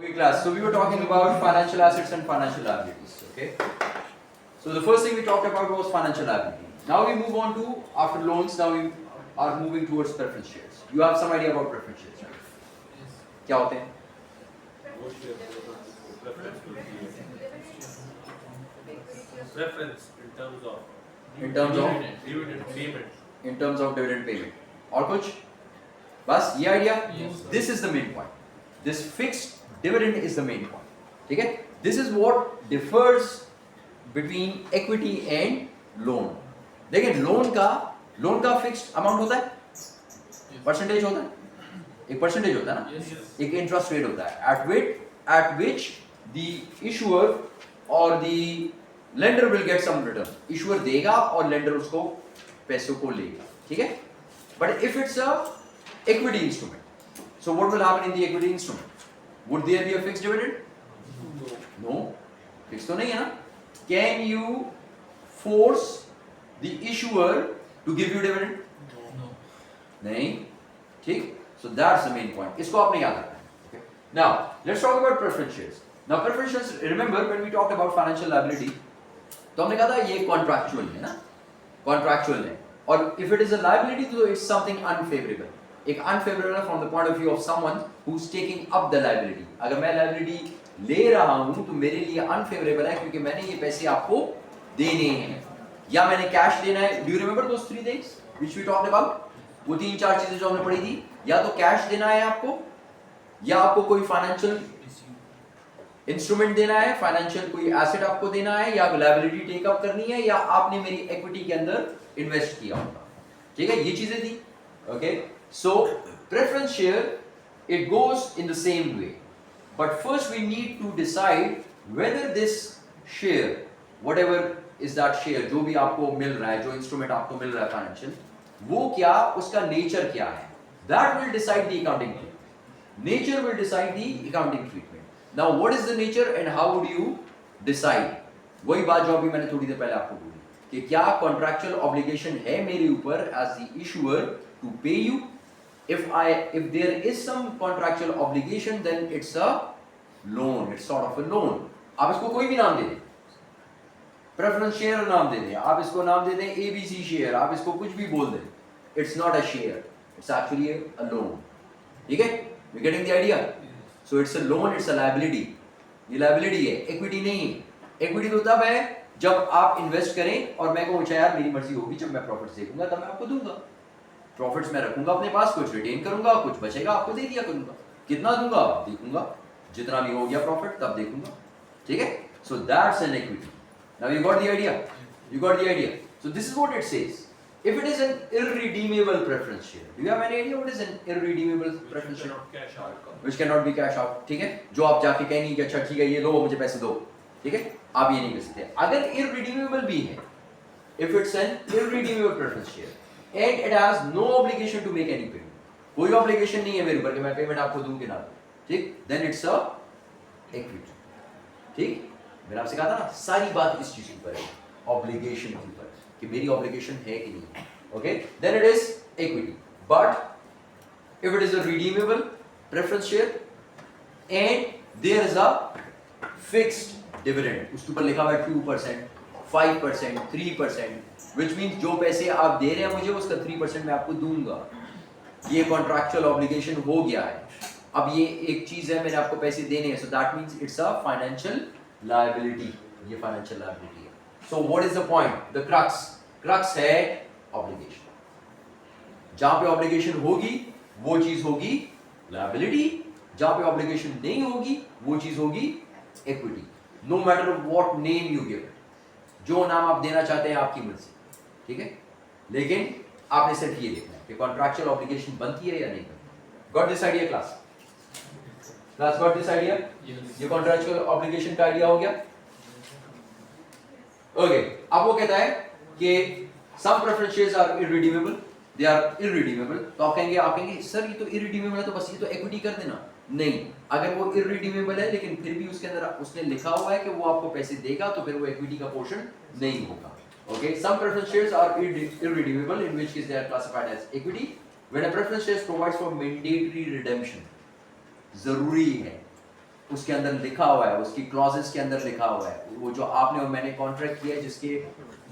Okay, class. So we were talking about financial assets and financial liabilities. Okay. So the first thing we talked about was financial liability. Now we move on to after loans. Now we are moving towards preference shares. You have some idea about preference shares, right? क्या होते हैं? Preference In terms of dividend payment. in terms of dividend payment. और कुछ? बस ये idea? Yes, sir. This is the main point. This fixed dividend is the main point. ठीक है? This is what differs between equity and loan. देखिए loan का fixed amount होता है, परसेंटेज होता है, एक परसेंटेज होता है ना, Yes, yes. एक इंटरेस्ट रेट होता है at which the issuer or the lender will get some return. Issuer देगा और lender उसको पैसों को लेगा, ठीक है? But if it's a equity instrument, so what will happen in the equity instrument? Would there be a fixed dividend? No, fixed तो नहीं है ना? Can you force the issuer to give you dividend? No. नहीं, ठीक? So that's the main point. इसको आपने याद रखना है. Okay. Now let's talk about preference shares. Now preference shares, remember when we talked about financial liability, तो हमने कहा था ये contractual है ना, contractual है. और if it is a liability, तो it's something unfavorable. एक unfavorable from the point of view of someone who's taking up the liability. अगर मैं liability ले रहा हूँ तो मेरे लिए unfavorable है क्योंकि मैंने ये पैसे आपको देने हैं या मैंने कैश देना है. Do you remember those three things which we talked about? वो तीन चार चीजें जो हमने पढ़ी थी, या तो कैश देना है आपको, या आपको कोई फाइनेंशियल इंस्ट्रूमेंट देना है, फाइनेंशियल कोई एसेट आपको देना है, या लायबिलिटी टेकअप करनी है, या आपने मेरी इक्विटी के अंदर इन्वेस्ट किया होगा. ठीक है, ये चीजें थी. Okay, so preference share it goes in the same way, but first we need to decide whether this share, whatever is that share, जो भी आपको मिल रहा है, जो इंस्ट्रूमेंट आपको मिल रहा है फाइनेंशियल, वो क्या, उसका नेचर क्या है. That will decide the accounting treatment. Nature will decide the accounting treatment. Now what is the nature and how would you decide? वही बात जो अभी मैंने थोड़ी देर पहले आपको बोली कि क्या contractual obligation है मेरे ऊपर as the issuer to pay you. If there is some contractual obligation, then it's a loan. It's sort of a loan. आप इसको कोई भी नाम दे दें, प्रेफरेंस शेयर नाम दे दें, आप इसको नाम दे दें ABC शेयर, आप इसको कुछ भी बोल दें, it's not a share. It's actually a loan. ठीक है? We're getting the idea? So it's a loan, it's a liability. ये liability है, equity नहीं है. Equity तो तब है जब आप इन्वेस्ट करें और मैं कहूँ अच्छा यार मेरी मर्जी होगी, जब मैं प्रॉफिट्स देखूंगा तब मैं आपको दूंगा. प्रॉफिट्स मैं रखूंगा अपने पास, कुछ रिटेन करूंगा, कुछ बचेगा आपको दे दिया करूंगा. कितना दूंगा देखूंगा, जितना भी हो गया प्रॉफिट तब देखूंगा. ठीक है? So that's an equity. Now you got the idea? You got the idea? So this is what it says. If it is an irredeemable preference share, do you have any idea what is an irredeemable preference share? Cash out. Which cannot be cash out. ठीक है, जो आप जाके कहेंगे कि अच्छा ठीक है ये लो मुझे पैसे दो, ठीक है, आप ये नहीं कर सकते. अगर irredeemable भी है, if it's an irredeemable preference share and it has no obligation to make any payment, कोई obligation नहीं है मेरे ऊपर कि मैं पेमेंट आपको दूं कि ना दूं, ठीक, then it's a equity. ठीक, मैंने आपसे कहा था ना सारी बात इस चीज के ऊपर है, obligation के ऊपर कि मेरी ऑब्लिगेशन है कि नहीं. Okay, then it is equity. But if it is a redeemable preference share and there is a fixed dividend, उसके ऊपर लिखा हुआ है 2%, 5%, 3%, व्हिच मींस जो पैसे आप दे रहे हैं मुझे उसका 3% मैं आपको दूंगा. ये कॉन्ट्रैक्चुअल ऑब्लिगेशन हो गया है. अब ये एक चीज है, मैंने आपको पैसे देने हैं, सो that means it's a financial liability. ये फाइनेंशियल लायबिलिटी है. So what is the point? The crux है obligation. जहां पे obligation होगी वो चीज होगी liability, जहां पे obligation नहीं होगी वो चीज होगी equity. No matter what name you give it, जो नाम आप देना चाहते हैं आपकी मर्जी, ठीक है, लेकिन आपने सिर्फ ये देखना है कि contractual obligation बनती है या नहीं बनती. Got this idea class? Class got this idea? Yes. ये contractual obligation का idea हो गया. ओके, अब वो कहता है कि some preference shares are irredeemable, they are irredeemable. तो आप कहेंगे सर ये तो irredeemable है तो बस ये तो equity कर देना. नहीं, अगर वो irredeemable है लेकिन फिर भी उसके अंदर उसने लिखा हुआ है कि वो आपको पैसे देगा तो फिर वो equity का पोर्शन नहीं होगा. Okay, some preference shares are irredeemable, in which case they are classified as equity. When a preference shares provides for mandatory redemption, जरूरी है उसके अंदर लिखा हुआ है, उसकी क्लॉजेस के अंदर लिखा हुआ है, वो जो आपने और मैंने कॉन्ट्रैक्ट किया है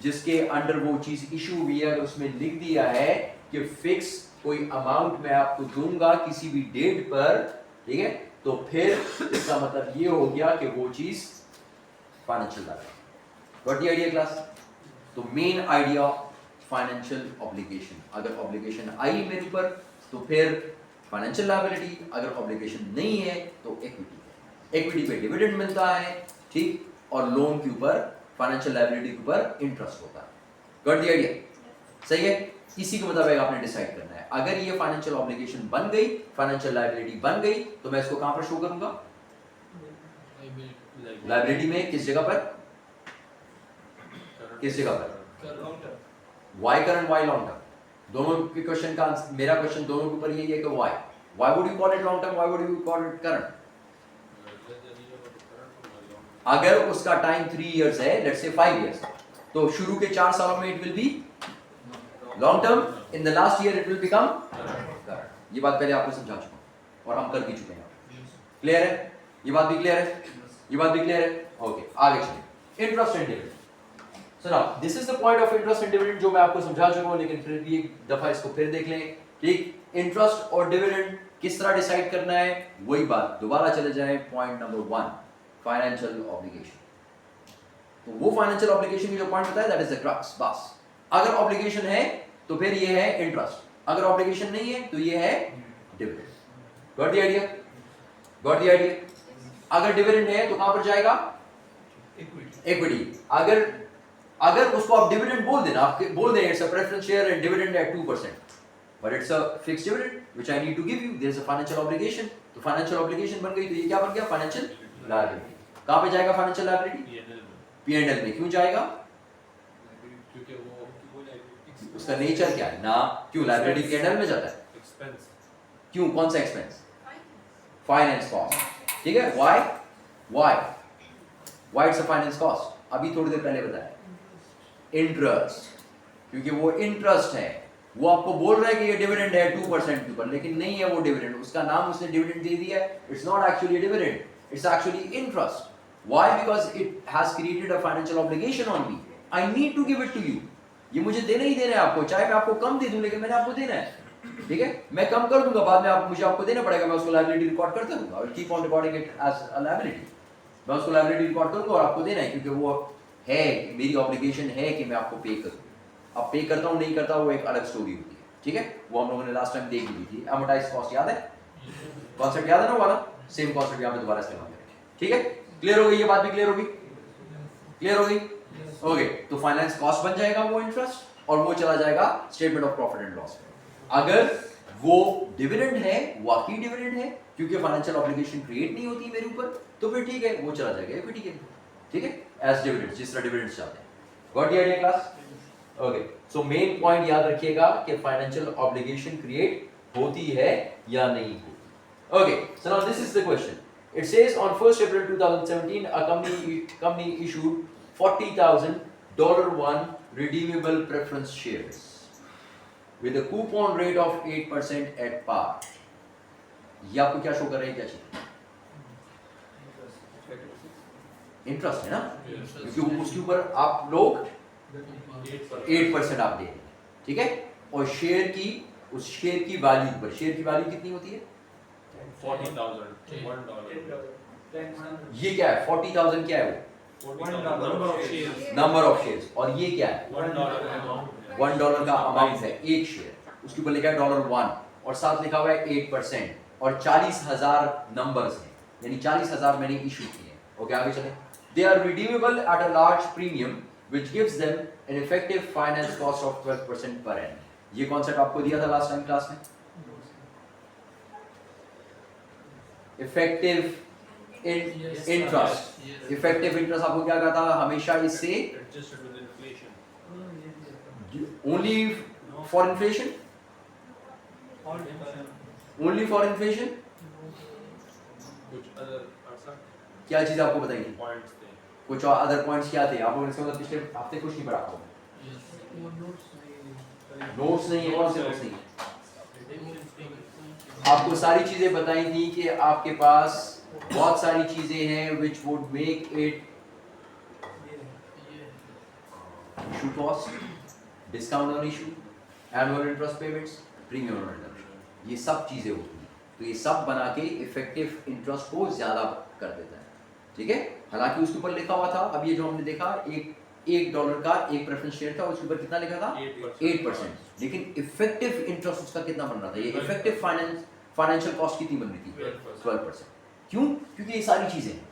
जिसके अंडर वो चीज इशू हुई है, उसमें लिख दिया है कि फिक्स कोई अमाउंट मैं आपको दूंगा किसी भी डेट पर, ठीक है, तो फिर इसका मतलब ये हो गया कि वो चीज financial liability. Got the idea class? तो मेन आइडिया फाइनेंशियल ऑब्लिगेशन, अगर ऑब्लिगेशन आई मेरे ऊपर तो फिर फाइनेंशियल लायबिलिटी, अगर ऑब्लिगेशन नहीं है तो इक्विटी। इक्विटी पे डिविडेंड मिलता है, ठीक, और लोन के ऊपर फाइनेंशियल लायबिलिटी के ऊपर इंटरेस्ट होता है। Got the idea? सही है? इसी के मुताबिक आपने डिसाइड करना है। अगर ये फाइनेंशियल ऑब्लिगेशन बन गई, फाइनेंशियल लायबिलिटी बन गई, तो मैं इसको कहां पर शो करूंगा? लायबिलिटी में किस जगह पर? किस जगह पर? Why current, why long term. दोनों के क्वेश्चन का मेरा क्वेश्चन दोनों के ऊपर यही है कि why would you call it long term, why would you call it current? अगर उसका टाइम 3 इयर्स है, लेट्स से 5 इयर्स, तो शुरू के 4 सालों में it will be long term, in the last year it will become current. ये बात पहले आपको समझा चुका हूं और हम कर भी चुके हैं। क्लियर है? ये बात भी क्लियर है? ये बात भी क्लियर है? ओके, आगे चलिए। Interest and dividend. So now this is the point of interest and dividend जो मैं आपको समझा चुका हूं, लेकिन फिर भी एक दफा इसको फिर देख लें। ठीक, इंटरेस्ट और डिविडेंड किस तरह डिसाइड करना है, वही बात दोबारा चले जाएं। Point number 1, financial obligation. तो वो फाइनेंशियल ऑब्लिगेशन की जो पॉइंट बताया, दैट इज द क्रक्स। बस अगर ऑब्लिगेशन है तो फिर ये है इंटरेस्ट, अगर ऑब्लिगेशन नहीं है तो ये है dividend. Got the idea? Got the idea? अगर डिविडेंड है तो कहां पर जाएगा? इक्विटी। अगर उसको आप डिविडेंड बोल देना, आप बोल दें it's a preference share and dividend at 2%, but it's a fixed dividend which I need to give you, there is a financial obligation. तो फाइनेंशियल ऑब्लिगेशन बन गई, तो ये क्या बन गया? Financial liability. कहां पे जाएगा फाइनेंशियल लायबिलिटी? P&L में। क्यों जाएगा? क्योंकि वो उसका नेचर क्या है ना? क्यों लायबिलिटी P&L में जाता है? एक्सपेंस। क्यों? कौन सा एक्सपेंस? Finance cost. ठीक है, why it's a finance cost? अभी थोड़ी देर पहले बताया, इंटरेस्ट, क्योंकि वो इंटरेस्ट है। वो आपको बोल रहा है कि ये डिविडेंड है 2% के ऊपर, लेकिन नहीं है वो डिविडेंड, उसका नाम उसने डिविडेंड दे दिया है। It's not actually dividend, it's actually interest. Why? Because it has created a financial obligation on me. I need to give it to you. ये मुझे देना ही देना है आपको, चाहे मैं आपको कम दे दूं, लेकिन मैंने आपको देना है। ठीक है, मैं कम कर दूंगा बाद में, मुझे आपको देना पड़ेगा। मैं उसको लायबिलिटी रिकॉर्ड करता रहूंगा, और keep on recording it as a liability. मैं उसको लायबिलिटी रिकॉर्ड करूंगा और आपको देना है, क्योंकि वो है, मेरी ऑब्लिगेशन है कि मैं आपको पे करूं। अब पे करता हूं नहीं करता, वो एक अलग स्टोरी होती है। ठीक है, वो हम लोगों ने लास्ट टाइम देख ली थी। अमोर्टाइज्ड कॉस्ट याद है? कॉन्सेप्ट याद है ना वाला? सेम कॉन्सेप्ट यहां पे दोबारा इस्तेमाल करेंगे। ठीक है, क्लियर हो गई? ये बात भी क्लियर होगी? क्लियर हो गई? ओके, तो फाइनेंस कॉस्ट बन जाएगा वो इंटरेस्ट, और वो चला जाएगा statement of profit and loss में। अगर वो डिविडेंड है, वाकई डिविडेंड है, क्योंकि फाइनेंशियल ऑब्लिगेशन क्रिएट नहीं होती मेरे ऊपर, तो फिर ठीक है, वो चला जाएगा इक्विटी के अंदर। ठीक है, एज डिविडेंड, जिस तरह डिविडेंड्स जाते हैं। Got the idea class? Okay, so main point याद रखिएगा कि फाइनेंशियल ऑब्लिगेशन क्रिएट होती है या नहीं होती। Okay, so now this is the question. It says on 1st April 2017, a company issued 40,000 $1 redeemable preference shares with a coupon rate of 8% at par. ये आपको क्या शो कर रहे हैं? क्या चीज? इंटरेस्ट है ना, क्योंकि उसके ऊपर आप लोग 8% आप दे रहे हैं। ठीक है, और शेयर की, उस शेयर की वैल्यू पर, शेयर की वैल्यू कितनी होती है? 40,000, $1. ये क्या है? 40,000 क्या है वो? Number of shares. और ये क्या है? $1 का अमाउंट है, एक शेयर। उसके ऊपर लिखा है $1 और साथ लिखा हुआ है 8%, और 40,000 नंबर्स हैं, यानी 40,000 मैंने इशू किए हैं। ओके, आगे चलें। They are redeemable at a large premium which gives them an effective finance cost of 12% per annum. ये कॉन्सेप्ट आपको दिया था लास्ट टाइम क्लास में। इफेक्टिव इंटरेस्ट, इफेक्टिव इंटरेस्ट आपको क्या कहता है? हमेशा इससे only for inflation, only for inflation. क्या चीज आपको बताई थी? कुछ और अदर पॉइंट्स क्या थे? आप लोगों ने इसका पिछले हफ्ते कुछ नहीं पढ़ा होगा। नोट्स नहीं है? कौन से नोट्स नहीं है? आपको सारी चीजें बताई थी कि आपके पास बहुत सारी चीजें हैं which would make it issue cost, discount on issue, annual interest payments, premium on redemption, ये सब चीजें होती हैं। तो ये सब बना के इफेक्टिव इंटरेस्ट को ज्यादा कर देता है, ठीक है। हालांकि उसके ऊपर लिखा हुआ था, अब ये जो हमने देखा, $1 का एक प्रेफरेंस शेयर था, उसके ऊपर कितना लिखा था 8%, लेकिन इफेक्टिव इंटरेस्ट उसका कितना बन रहा था, ये इफेक्टिव फाइनेंशियल कॉस्ट कितनी बन रही थी 12%। क्यों? क्योंकि ये सारी चीजें हैं,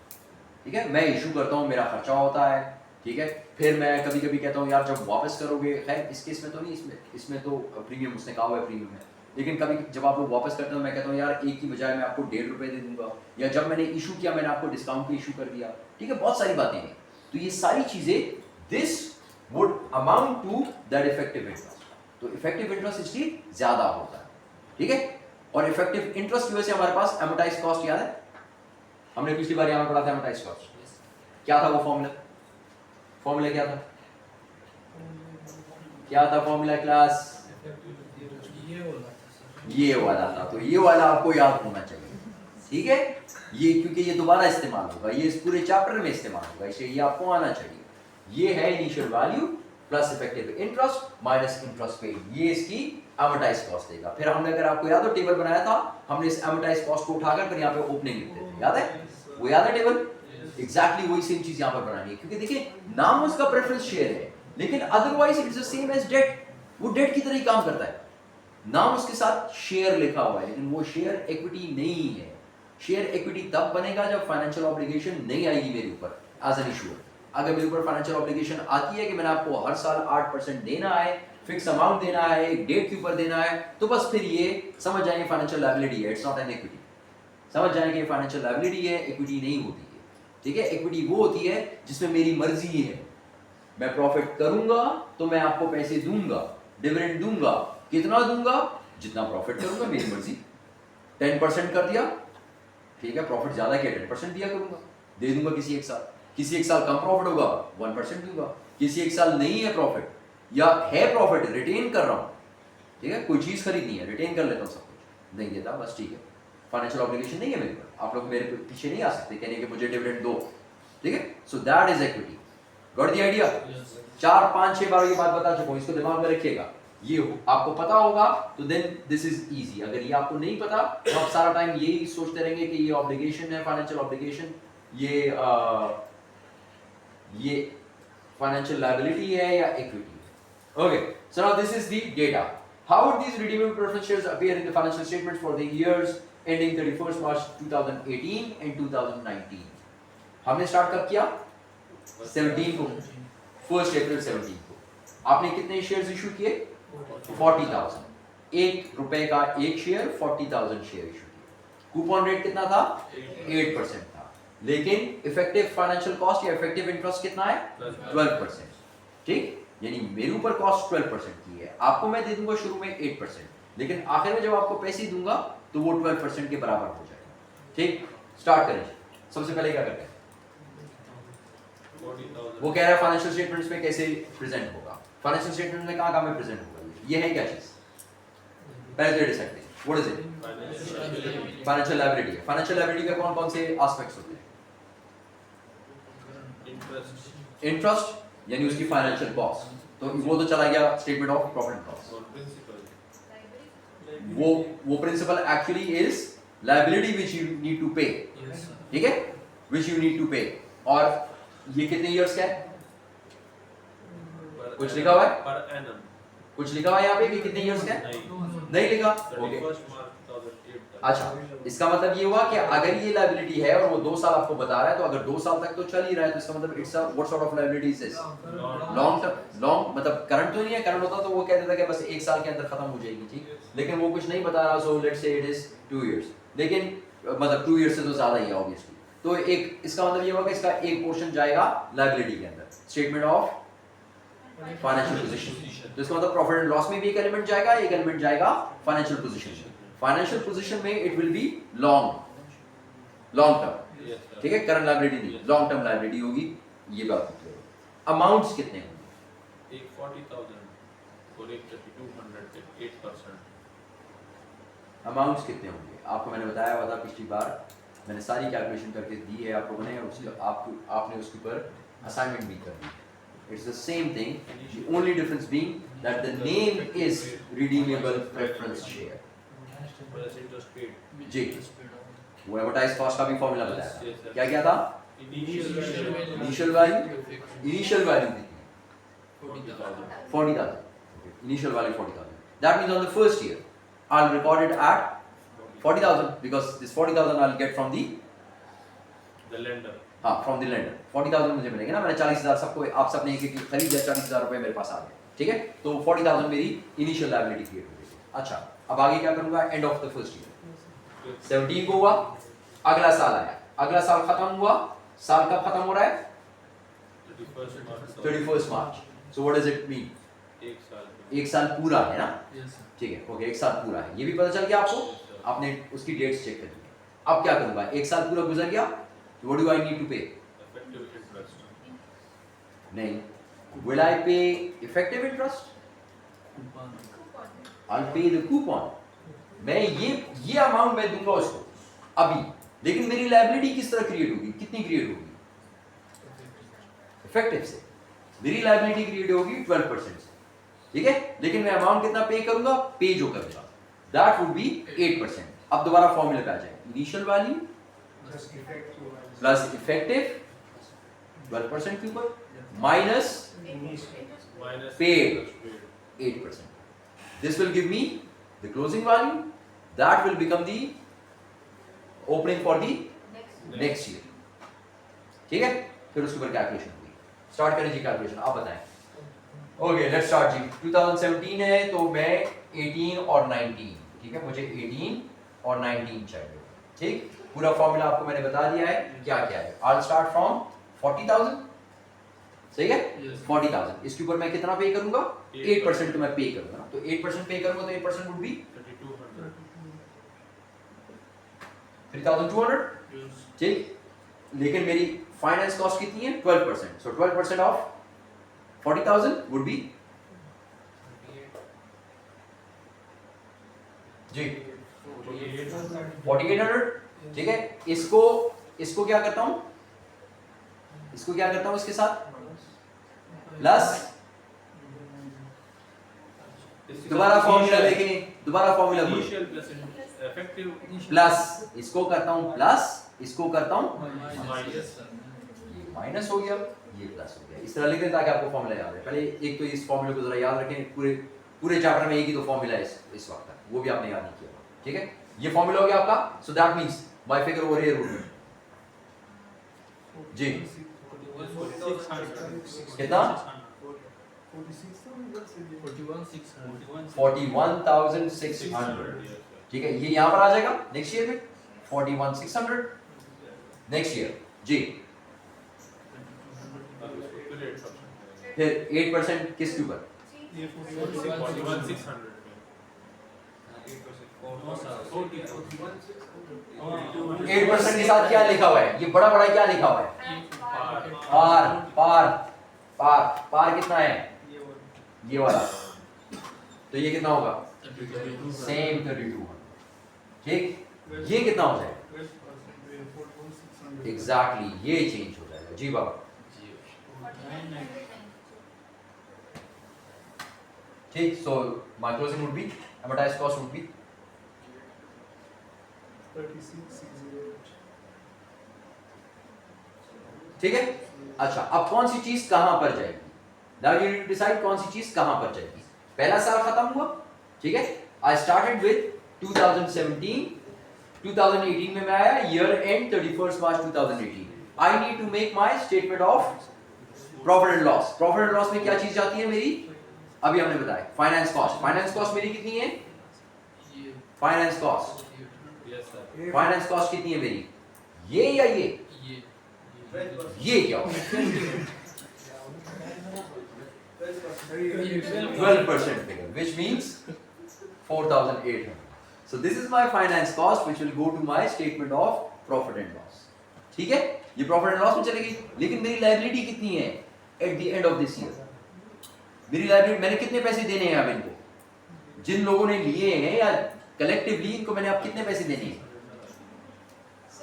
ठीक है। मैं इशू करता हूँ, मेरा खर्चा होता है, ठीक है। फिर मैं कभी कभी कहता हूँ यार जब वापस करोगे, खैर इस केस में तो नहीं, इसमें तो प्रीमियम उसने कहा हुआ है प्रीमियम है, लेकिन कभी जब आप लोग वापस करते हो मैं कहता हूँ यार एक की बजाय मैं आपको ₹1.5 दे दूंगा, या जब मैंने इशू किया मैंने आपको डिस्काउंट पे इशू कर दिया, ठीक है। बहुत सारी बातें हैं। तो ये सारी चीजें, this would amount to that effective interest. तो इफेक्टिव इंटरेस्ट इसलिए ज्यादा होता है, ठीक है। और इफेक्टिव इंटरेस्ट की वजह से हमारे पास एमोटाइज कॉस्ट याद है, हमने पिछली बार यहाँ पढ़ा था एमोटाइज कॉस्ट। क्या था वो फॉर्मूला क्या था, फॉर्मूला क्लास? ये वाला था। तो ये वाला आपको याद होना चाहिए, ठीक है। ये क्योंकि ये दोबारा इस्तेमाल होगा, ये इस पूरे चैप्टर में इस्तेमाल होगा, इसलिए ये आपको आना चाहिए। ये है initial value plus effective interest minus interest paid, ये इसकी एमोटाइज कॉस्ट देगा। फिर हमने, अगर आपको याद हो, टेबल बनाया था हमने, इस एमोटाइज कॉस्ट को उठाकर फिर यहाँ पे ओपनिंग लिखते थे, याद है? वो याद है टेबल? एग्जैक्टली वही सेम चीज यहाँ पर बनानी है, क्योंकि देखिए नाम उसका प्रेफरेंस शेयर है, लेकिन otherwise it's the same as debt. वो डेट की तरह ही काम करता है, नाम उसके साथ शेयर लिखा हुआ है, लेकिन वो शेयर इक्विटी नहीं है। शेयर इक्विटी तब बनेगा जब फाइनेंशियल ऑब्लिगेशन नहीं आएगी मेरे ऊपर एज एन इशूअर। अगर मेरे ऊपर फाइनेंशियल ऑब्लिगेशन आती है कि मैंने आपको हर साल 8% देना है, फिक्स अमाउंट देना है, एक डेट के ऊपर देना है, तो बस फिर ये समझ जाएंगे फाइनेंशियल लायबिलिटी है, इट्स नॉट एन इक्विटी। समझ जाएंगे फाइनेंशियल लायबिलिटी है, इक्विटी नहीं होती है, ठीक है। इक्विटी वो होती है जिसमें मेरी मर्जी है, मैं प्रॉफिट करूंगा तो मैं आपको पैसे दूंगा, डिविडेंड दूंगा, कितना दूंगा? जितना प्रॉफिट करूंगा, मेरी मर्जी। 10% कर दिया, ठीक है, प्रॉफिट ज्यादा किया 10% दिया करूंगा, दे दूंगा किसी एक साल कम प्रॉफिट होगा 1% दूंगा, किसी एक साल नहीं है प्रॉफिट या है प्रॉफिट रिटेन कर रहा हूं, ठीक है, कोई चीज खरीदनी है रिटेन कर लेता हूं, सब कुछ नहीं देता, बस ठीक है। फाइनेंशियल ऑब्लिगेशन नहीं है मेरे पर, आप लोग मेरे पीछे नहीं आ सकते कहने कि मुझे डिविडेंड दो, ठीक है। So that is equity. Got the idea? 4 5 6 बार ये बात बता चुका हूं, इसको दिमाग में रखिएगा। ये आपको पता होगा तो देन दिस इज इजी। अगर ये आपको नहीं पता तो आप सारा टाइम यही सोचते रहेंगे कि ये ऑब्लिगेशन है, फाइनेंशियल ऑब्लिगेशन, ये फाइनेंशियल लायबिलिटी है या इक्विटी है। Okay, so now this is the data. How would these redeemable preference shares appear in the financial statements for the years ending 31st March 2018 and 2019? हमने start कब किया? 17 को, 1 अप्रैल 17 को। आपने कितने शेयर्स इशू किए? 40,000। ₹1 का एक शेयर, 40,000 शेयर इशू किए। कूपन रेट कितना था? 8% था, लेकिन इफेक्टिव फाइनेंशियल कॉस्ट या इफेक्टिव इंटरेस्ट कितना है? 12%, ठीक। यानी मेरे ऊपर कॉस्ट 12% की है, आपको मैं दे दूंगा शुरू में 8%, लेकिन आखिर में जब आपको पैसे दूंगा तो वो 12% के बराबर हो जाएगा, ठीक। स्टार्ट करें, सबसे पहले क्या करते हैं? वो कह रहा है फाइनेंशियल स्टेटमेंट्स में कैसे प्रेजेंट होगा, फाइनेंशियल स्टेटमेंट में कहां में प्रेजेंट होगा, ये है क्या चीज? पहले तो डिसाइड करें, what is it? Financial liability है। फाइनेंशियल लायबिलिटी के कौन कौन से एस्पेक्ट्स होते हैं? इंटरेस्ट यानी उसकी फाइनेंशियल कॉस्ट, तो वो तो चला गया statement of profit and loss. वो principal actually is liability which you need to pay, ठीक है, व्हिच यू नीड टू पे। और ये कितने इयर्स का है? कुछ लिखा हुआ है? पर एनम कुछ लिखा हुआ है यहाँ पे कि कितने इयर्स का है? नहीं लिखा। ओके, अच्छा, इसका मतलब ये हुआ कि अगर ये लायबिलिटी है और वो 2 साल आपको बता रहा है, तो अगर 2 साल तक तो चल ही रहा है, तो इसका मतलब it's a what sort of liability is this? Long term. Long मतलब करंट तो नहीं है, करंट होता तो वो कह देता कि बस 1 साल के अंदर खत्म हो जाएगी, ठीक, लेकिन वो कुछ नहीं बता रहा, so let's say it is 2 years, लेकिन मतलब 2 इयर्स से तो ज्यादा ही है ऑब्वियसली। तो एक इसका मतलब ये हुआ कि इसका एक पोर्शन जाएगा लायबिलिटी के अंदर, स्टेटमेंट ऑफ फाइनेंशियल पोजीशन। तो इसका मतलब प्रॉफिट एंड लॉस में भी एक एलिमेंट जाएगा, एक एलिमेंट जाएगा फाइनेंशियल पोजीशन में। फाइनेंशियल पोजीशन में it will be long term, ठीक है, करंट लायबिलिटी नहीं, लॉन्ग टर्म लायबिलिटी होगी, ये बात क्लियर हो। अमाउंट्स कितने होंगे? एक 40,000 और एक 3200 8%। अमाउंट्स कितने होंगे आपको मैंने बताया हुआ था पिछली बार, मैंने सारी कैलकुलेशन करके दी है आप लोगों ने, उसके आपने उसके ऊपर असाइनमेंट भी कर दी। It's the same thing, the only difference being that the name is redeemable preference share. जी, वो एडवर्टाइज कॉस्ट का भी फॉर्मूला बताया था, क्या क्या था? इनिशियल वैल्यू कितनी? 40,000. Initial value 40,000. That means on the first year, I'll record it at 40,000 because this 40,000 I'll get from the lender. हाँ, from the lender. 40,000 मुझे मिलेंगे ना, मैंने 40,000 सबको आप सबने एक एक खरीद लिया, 40,000 रुपए मेरे पास आ गए, ठीक है? तो 40,000 मेरी इनिशियल लायबिलिटी क्रिएट हो गई। अच्छा, अब आगे क्या करूंगा? End of the first year 17 को हुआ, अगला साल आया, अगला साल खत्म हुआ, साल कब खत्म हो रहा है? 31 मार्च। So what does it mean? एक साल पूरा है ना? ठीक है, ओके, एक साल पूरा है, ये भी पता चल गया आपको, आपने उसकी डेट्स चेक कर ली। अब क्या करूंगा? एक साल पूरा गुजर गया, what do I need to pay? नहीं, विल आई पे इफेक्टिव इंटरेस्ट? आई पे द कूपन। मैं ये अमाउंट मैं दूंगा उसको अभी, लेकिन मेरी लायबिलिटी किस तरह क्रिएट होगी? कितनी क्रिएट होगी? इफेक्टिव से मेरी लायबिलिटी क्रिएट होगी 12% से, ठीक है? लेकिन मैं अमाउंट कितना पे करूंगा? पे जो करूंगा दैट वुड बी 8%। अब दोबारा फॉर्मूला पे आ जाए, इनिशियल वैल्यू प्लस इफेक्टिव 12% के ऊपर minus paid 8%. This will give me the closing value that will become the opening for the next year. ठीक है? फिर उसके ऊपर कैलकुलेशन होगी। स्टार्ट करें जी कैलकुलेशन, आप बताएं। ओके, लेट्स स्टार्ट जी। 2017 है तो मैं 18 और 19, ठीक है, मुझे 18 और 19 चाहिए, ठीक? पूरा फॉर्मूला आपको मैंने बता दिया है क्या क्या है। I'll start from 40,000, सही है? 40,000, इसके ऊपर मैं कितना पे करूंगा? 8% तो मैं पे करूंगा, तो 8% पे करूंगा तो 8% वुड बी 3,200, ठीक? लेकिन मेरी फाइनेंस कॉस्ट कितनी है? 12%, सो 12% ऑफ 40,000 वुड बी जी 4,800, ठीक है? इसको क्या करता हूं? इसके साथ प्लस, दोबारा फॉर्मूला देखें, दोबारा फॉर्मूला प्लस, इसको करता हूं प्लस, इसको करता हूं माइनस हो गया, ये प्लस हो गया। इस तरह लिख दें ताकि आपको फॉर्मूला याद रहे। पहले एक तो इस फॉर्मूले को जरा याद रखें, पूरे चैप्टर में एक ही तो फॉर्मूला है इस वक्त तक, वो भी आपने याद नहीं किया, ठीक है? ये फॉर्मूला हो गया आपका, so that means my figure over here would जी कितना? 41,600, ठीक है? ये यहां पर आ जाएगा नेक्स्ट ईयर में 41,600 नेक्स्ट ईयर जी। फिर 8% किसके ऊपर? 8% के साथ क्या लिखा हुआ है? ये बड़ा बड़ा क्या लिखा हुआ है? पार कितना है? ये वाला, तो ये कितना होगा? सेम 32, ठीक? ये कितना हो जाएगा? एग्जैक्टली, ये चेंज हो जाएगा जी बाबा, ठीक? So my closing would be, advertise cost would be 36,608, ठीक है? अच्छा, अब कौन सी चीज कहां पर जाएगी? Now you need to decide कौन सी चीज कहां पर जाएगी। पहला साल खत्म हुआ, ठीक है? I started with 2017, 2018 में मैं आया, year end 31st March 2018. I need to make my statement of profit and loss. Profit and loss में क्या चीज जाती है मेरी? अभी हमने बताया फाइनेंस कॉस्ट। फाइनेंस कॉस्ट मेरी कितनी है? फाइनेंस कॉस्ट, फाइनेंस कॉस्ट कितनी है मेरी? ये या ये क्या होगा? 12% figure, which means 4,800. So this is my finance cost, which will go to my statement of profit and loss. ठीक है? ये profit and loss में चलेगी, लेकिन मेरी liability कितनी है at the end of this year? मेरी liability, मैंने कितने पैसे देने हैं अब इनको? जिन लोगों ने लिए हैं या कलेक्टिवली इनको मैंने अब कितने पैसे देने हैं?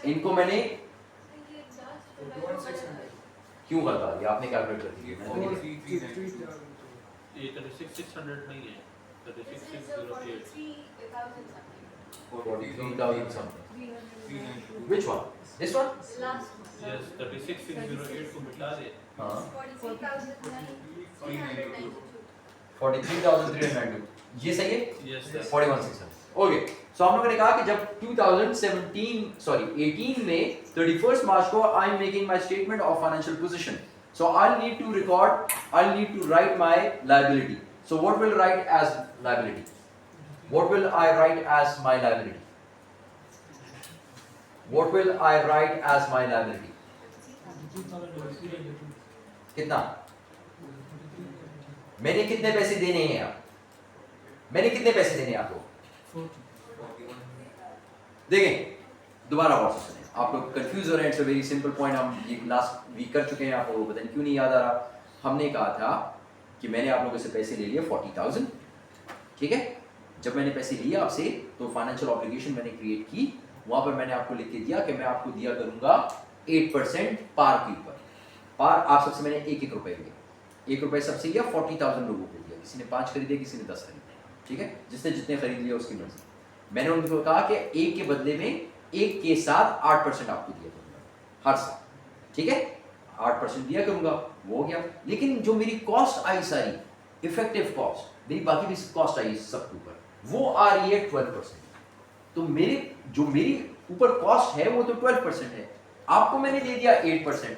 इनको मैंने क्यों करता ये आपने कैलकुलेट कर दिया? ये 36,600 नहीं है, 36,608. 43,000 something. Which one? This one? Yes, 36,608 को मिटा दे. हाँ 43,392. 43,392. ये सही है? Yes, sir. 41,600. ओके, सो हम लोगों ने कहा कि जब 18 में 31st मार्च को I am making my statement of financial position, so I need to write my liability. So what will write as liability? What will I write as my liability? What will I write as my liability? कितना? मैंने कितने पैसे देने हैं आप? मैंने कितने पैसे देने हैं आपको? देखें, दोबारा गौर से सुनें. आप लोग कंफ्यूज हो रहे हैं. It's a very simple point. हम ये लास्ट वीक कर चुके हैं. आपको पता नहीं क्यों नहीं याद आ रहा. हमने कहा था कि मैंने आप लोगों से पैसे ले लिए 40,000. ठीक है, जब मैंने पैसे लिए आपसे तो फाइनेंशियल ऑब्लिगेशन मैंने क्रिएट की. वहां पर मैंने आपको लिख के दिया कि मैं आपको दिया करूंगा 8% पार के ऊपर. पार आप सबसे मैंने 1-1 रुपए लिए. 1 रुपए सबसे लिया, 40,000 लोगों को दिया. किसी ने 5 खरीदे, किसी ने 10 खरीदे. ठीक है, जिसने जितने खरीद लिया उसकी मर्जी. मैंने उनको कहा कि 1 के बदले में 1 के साथ 8% आपको दिया करूंगा हर साल. ठीक है, 8% दिया करूंगा, वो हो गया. लेकिन जो मेरी कॉस्ट आई सारी, इफेक्टिव कॉस्ट, मेरी बाकी भी कॉस्ट आई सब के ऊपर, वो आ रही है 12%. तो मेरी ऊपर कॉस्ट है वो तो 12% है. आपको मैंने दे दिया 8%.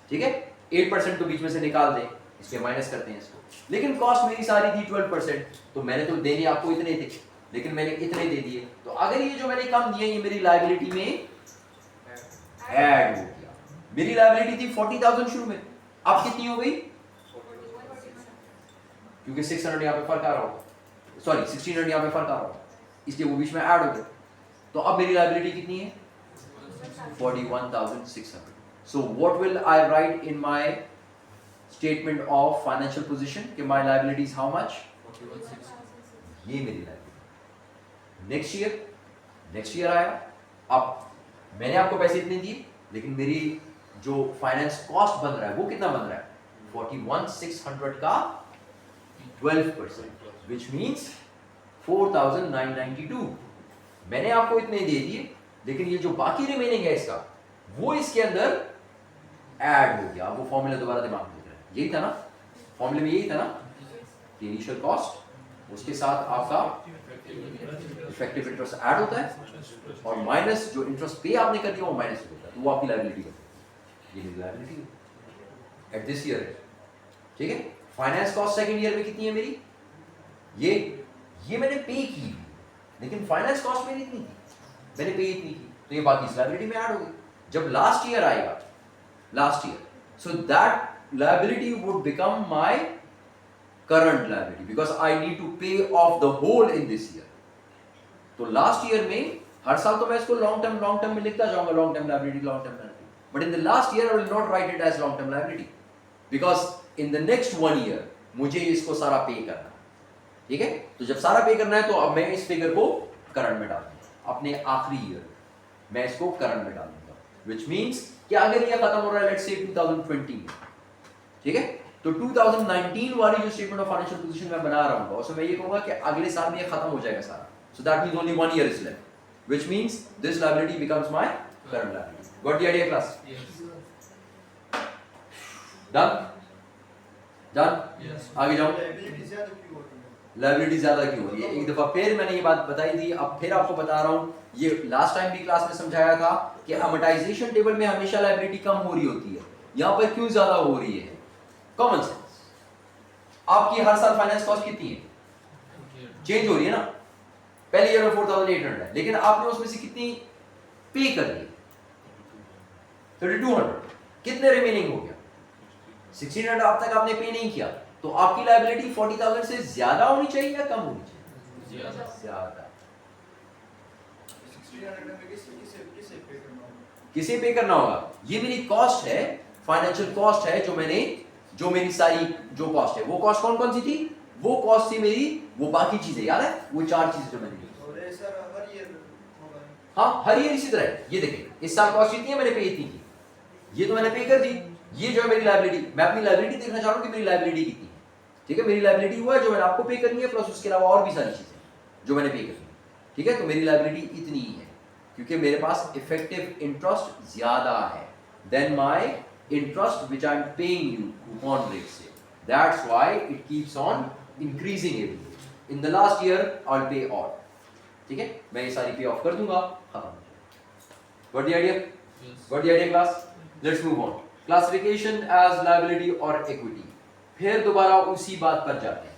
ठीक है, 8% तो बीच में से निकाल दें, इसके माइनस करते हैं इसको. लेकिन कॉस्ट मेरी सारी थी 12%, तो मैंने तो देने आपको इतने थे, लेकिन मैंने इतने दे दिए. तो अगर ये जो मैंने कम दिए ये मेरी लायबिलिटी में ऐड हो गया. मेरी लायबिलिटी थी 40,000 शुरू में, अब कितनी हो गई? क्योंकि 600 यहाँ पे फर्क आ रहा होगा, सॉरी 1600 यहाँ पे फर्क आ रहा होगा, इसलिए वो बीच में ऐड हो गया. तो अब मेरी लायबिलिटी कितनी है? 41,600. So what will I write in my statement of financial position? कि my liability is how much? 41,600. ये मेरी liability. Next year आया. अब मैंने आपको पैसे इतने दिए, लेकिन मेरी जो फाइनेंस कॉस्ट बन रहा है वो कितना बन रहा है? 41,600 का 12%, which means 4,992. मैंने आपको इतने दे दिए, लेकिन ये जो बाकी रिमेनिंग है इसका, वो इसके अंदर ऐड हो गया. वो फॉर्मूला दोबारा दिमाग में लेकर, यही था ना फॉर्मूले में, यही था ना कि इनिशियल कॉस्ट उसके साथ आपका इफेक्टिव इंटरेस्ट ऐड होता है, और माइनस जो इंटरेस्ट पे आपने कर दिया वो माइनस होता है, तो वो आपकी लायबिलिटी है. ये मेरी लायबिलिटी है एट दिस ईयर. ठीक है, फाइनेंस कॉस्ट सेकंड ईयर में कितनी है मेरी? ये मैंने पे की, लेकिन फाइनेंस कॉस्ट मेरी इतनी थी, मैंने पे इतनी की, तो ये बाकी इस लायबिलिटी में ऐड हो गई. जब लास्ट ईयर आएगा, so that liability would become my current liability because I need to pay off the whole in this year. तो लास्ट ईयर में हर साल तो मैं इसको लॉन्ग टर्म में लिखता जाऊंगा, long term liability. But in the last year I will not write it as long term liability because in the next 1 year मुझे इसको सारा पे करना. ठीक है, तो जब सारा पे करना है तो अब मैं इस फिगर को करंट में डालूंगा. अपने आखिरी ईयर मैं इसको करंट में डालूंगा, which means कि अगर ये खत्म हो रहा है लेट्स से 2020 में, ठीक है, तो 2019 वाली जो स्टेटमेंट ऑफ फाइनेंशियल पोजीशन मैं बना रहा हूं, उसमें मैं ये कहूंगा कि अगले साल में ये खत्म हो जाएगा सारा. सो that means only 1 year is left, which means this liability becomes my current liability. Got the idea, class? Yes. Done? Yes. आगे जाओ. लायबिलिटी ज्यादा क्यों हो रही है? एक दफा फिर मैंने ये बात बताई थी, अब फिर आपको बता रहा हूं. ये लास्ट टाइम भी क्लास में समझाया था कि अमोर्टाइजेशन टेबल में हमेशा लायबिलिटी कम हो रही होती है. यहां पर क्यों ज्यादा हो रही है? Common sense. आपकी हर साल फाइनेंस कॉस्ट कितनी है? चेंज हो रही है ना. पहले ईयर में 4,800 है, लेकिन आपने उसमें से कितनी पे कर दी? 3,200. कितने रिमेनिंग हो गया? 1,600 अब तक आपने पे नहीं किया, तो आपकी लायबिलिटी 40,000 से ज्यादा होनी चाहिए या कम होनी चाहिए? ज्यादा. किसे पे करना होगा? ये मेरी कॉस्ट है, फाइनेंशियल कॉस्ट है, जो मेरी सारी जो कॉस्ट है, वो कॉस्ट कौन कौन सी थी? वो कॉस्ट थी मेरी वो बाकी चीजें, याद है वो 4 चीजें जो मैंने दी. मेरे सर हर ईयर होगा। हाँ हर ईयर इसी तरह है। ये देखें इस साल कॉस्ट इतनी है, मैंने पे इतनी की, ये तो मैंने पे कर दी। ये जो है मेरी लायबिलिटी, मैं अपनी लायबिलिटी देखना चाह रहा हूँ कि मेरी लायबिलिटी कितनी है। ठीक है, मेरी लायबिलिटी हुआ है जो मैंने आपको पे करनी है, प्लस उसके अलावा और भी सारी चीजें जो मैंने पे करनी है। ठीक है, तो मेरी लायबिलिटी इतनी ही है क्योंकि मेरे पास इफेक्टिव इंटरेस्ट ज्यादा है then my interest which I am paying you coupon rate से। That's why it keeps on increasing every year. In the last year I will pay all. ठीक है, मैं ये सारी पे ऑफ कर दूंगा, खत्म। Got the idea? Got the idea class? Let's move on. Classification as liability और इक्विटी। फिर दोबारा उसी बात पर जाते हैं,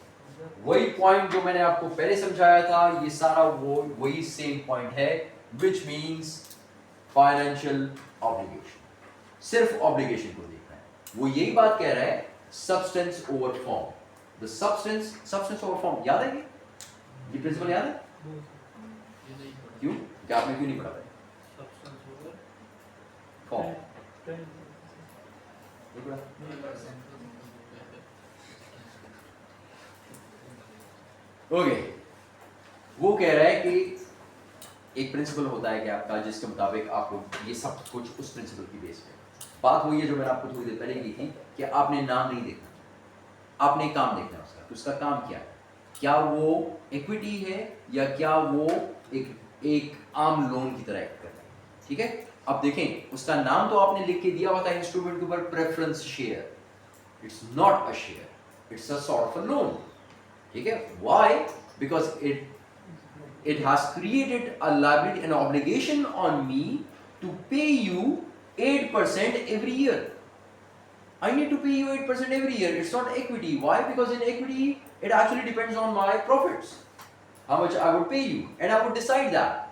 वही पॉइंट जो मैंने आपको पहले समझाया था, ये सारा वही सेम पॉइंट है, व्हिच मींस फाइनेंशियल ऑब्लिगेशन। सिर्फ ऑब्लिगेशन को देखना है। वो यही बात कह रहा है, substance over form. The substance over form याद है? ये प्रिंसिपल याद है? क्यों? क्या आपने क्यों नहीं पढ़ा? Form okay. वो कह रहा है कि एक प्रिंसिपल होता है कि आपका, जिसके मुताबिक आपको ये सब कुछ उस प्रिंसिपल की बेस पे। बात वही है जो मैंने आपको थोड़ी देर पहले की थी कि आपने नाम नहीं देखना, आपने काम देखना उसका, तो उसका काम क्या है, क्या वो इक्विटी है या क्या वो एक आम लोन की तरह एक्ट कर रहा है। ठीक है, अब देखें उसका नाम तो आपने लिख के दिया हुआ था इंस्ट्रूमेंट के ऊपर, preference share. It's not a share, it's a sort of a loan. ठीक है, why? Because it has created a liability, an obligation on me to pay you 8% every year. I need to pay you 8% every year. It's not equity. Why? Because in equity, it actually depends on my profits, how much I would pay you, and I would decide that.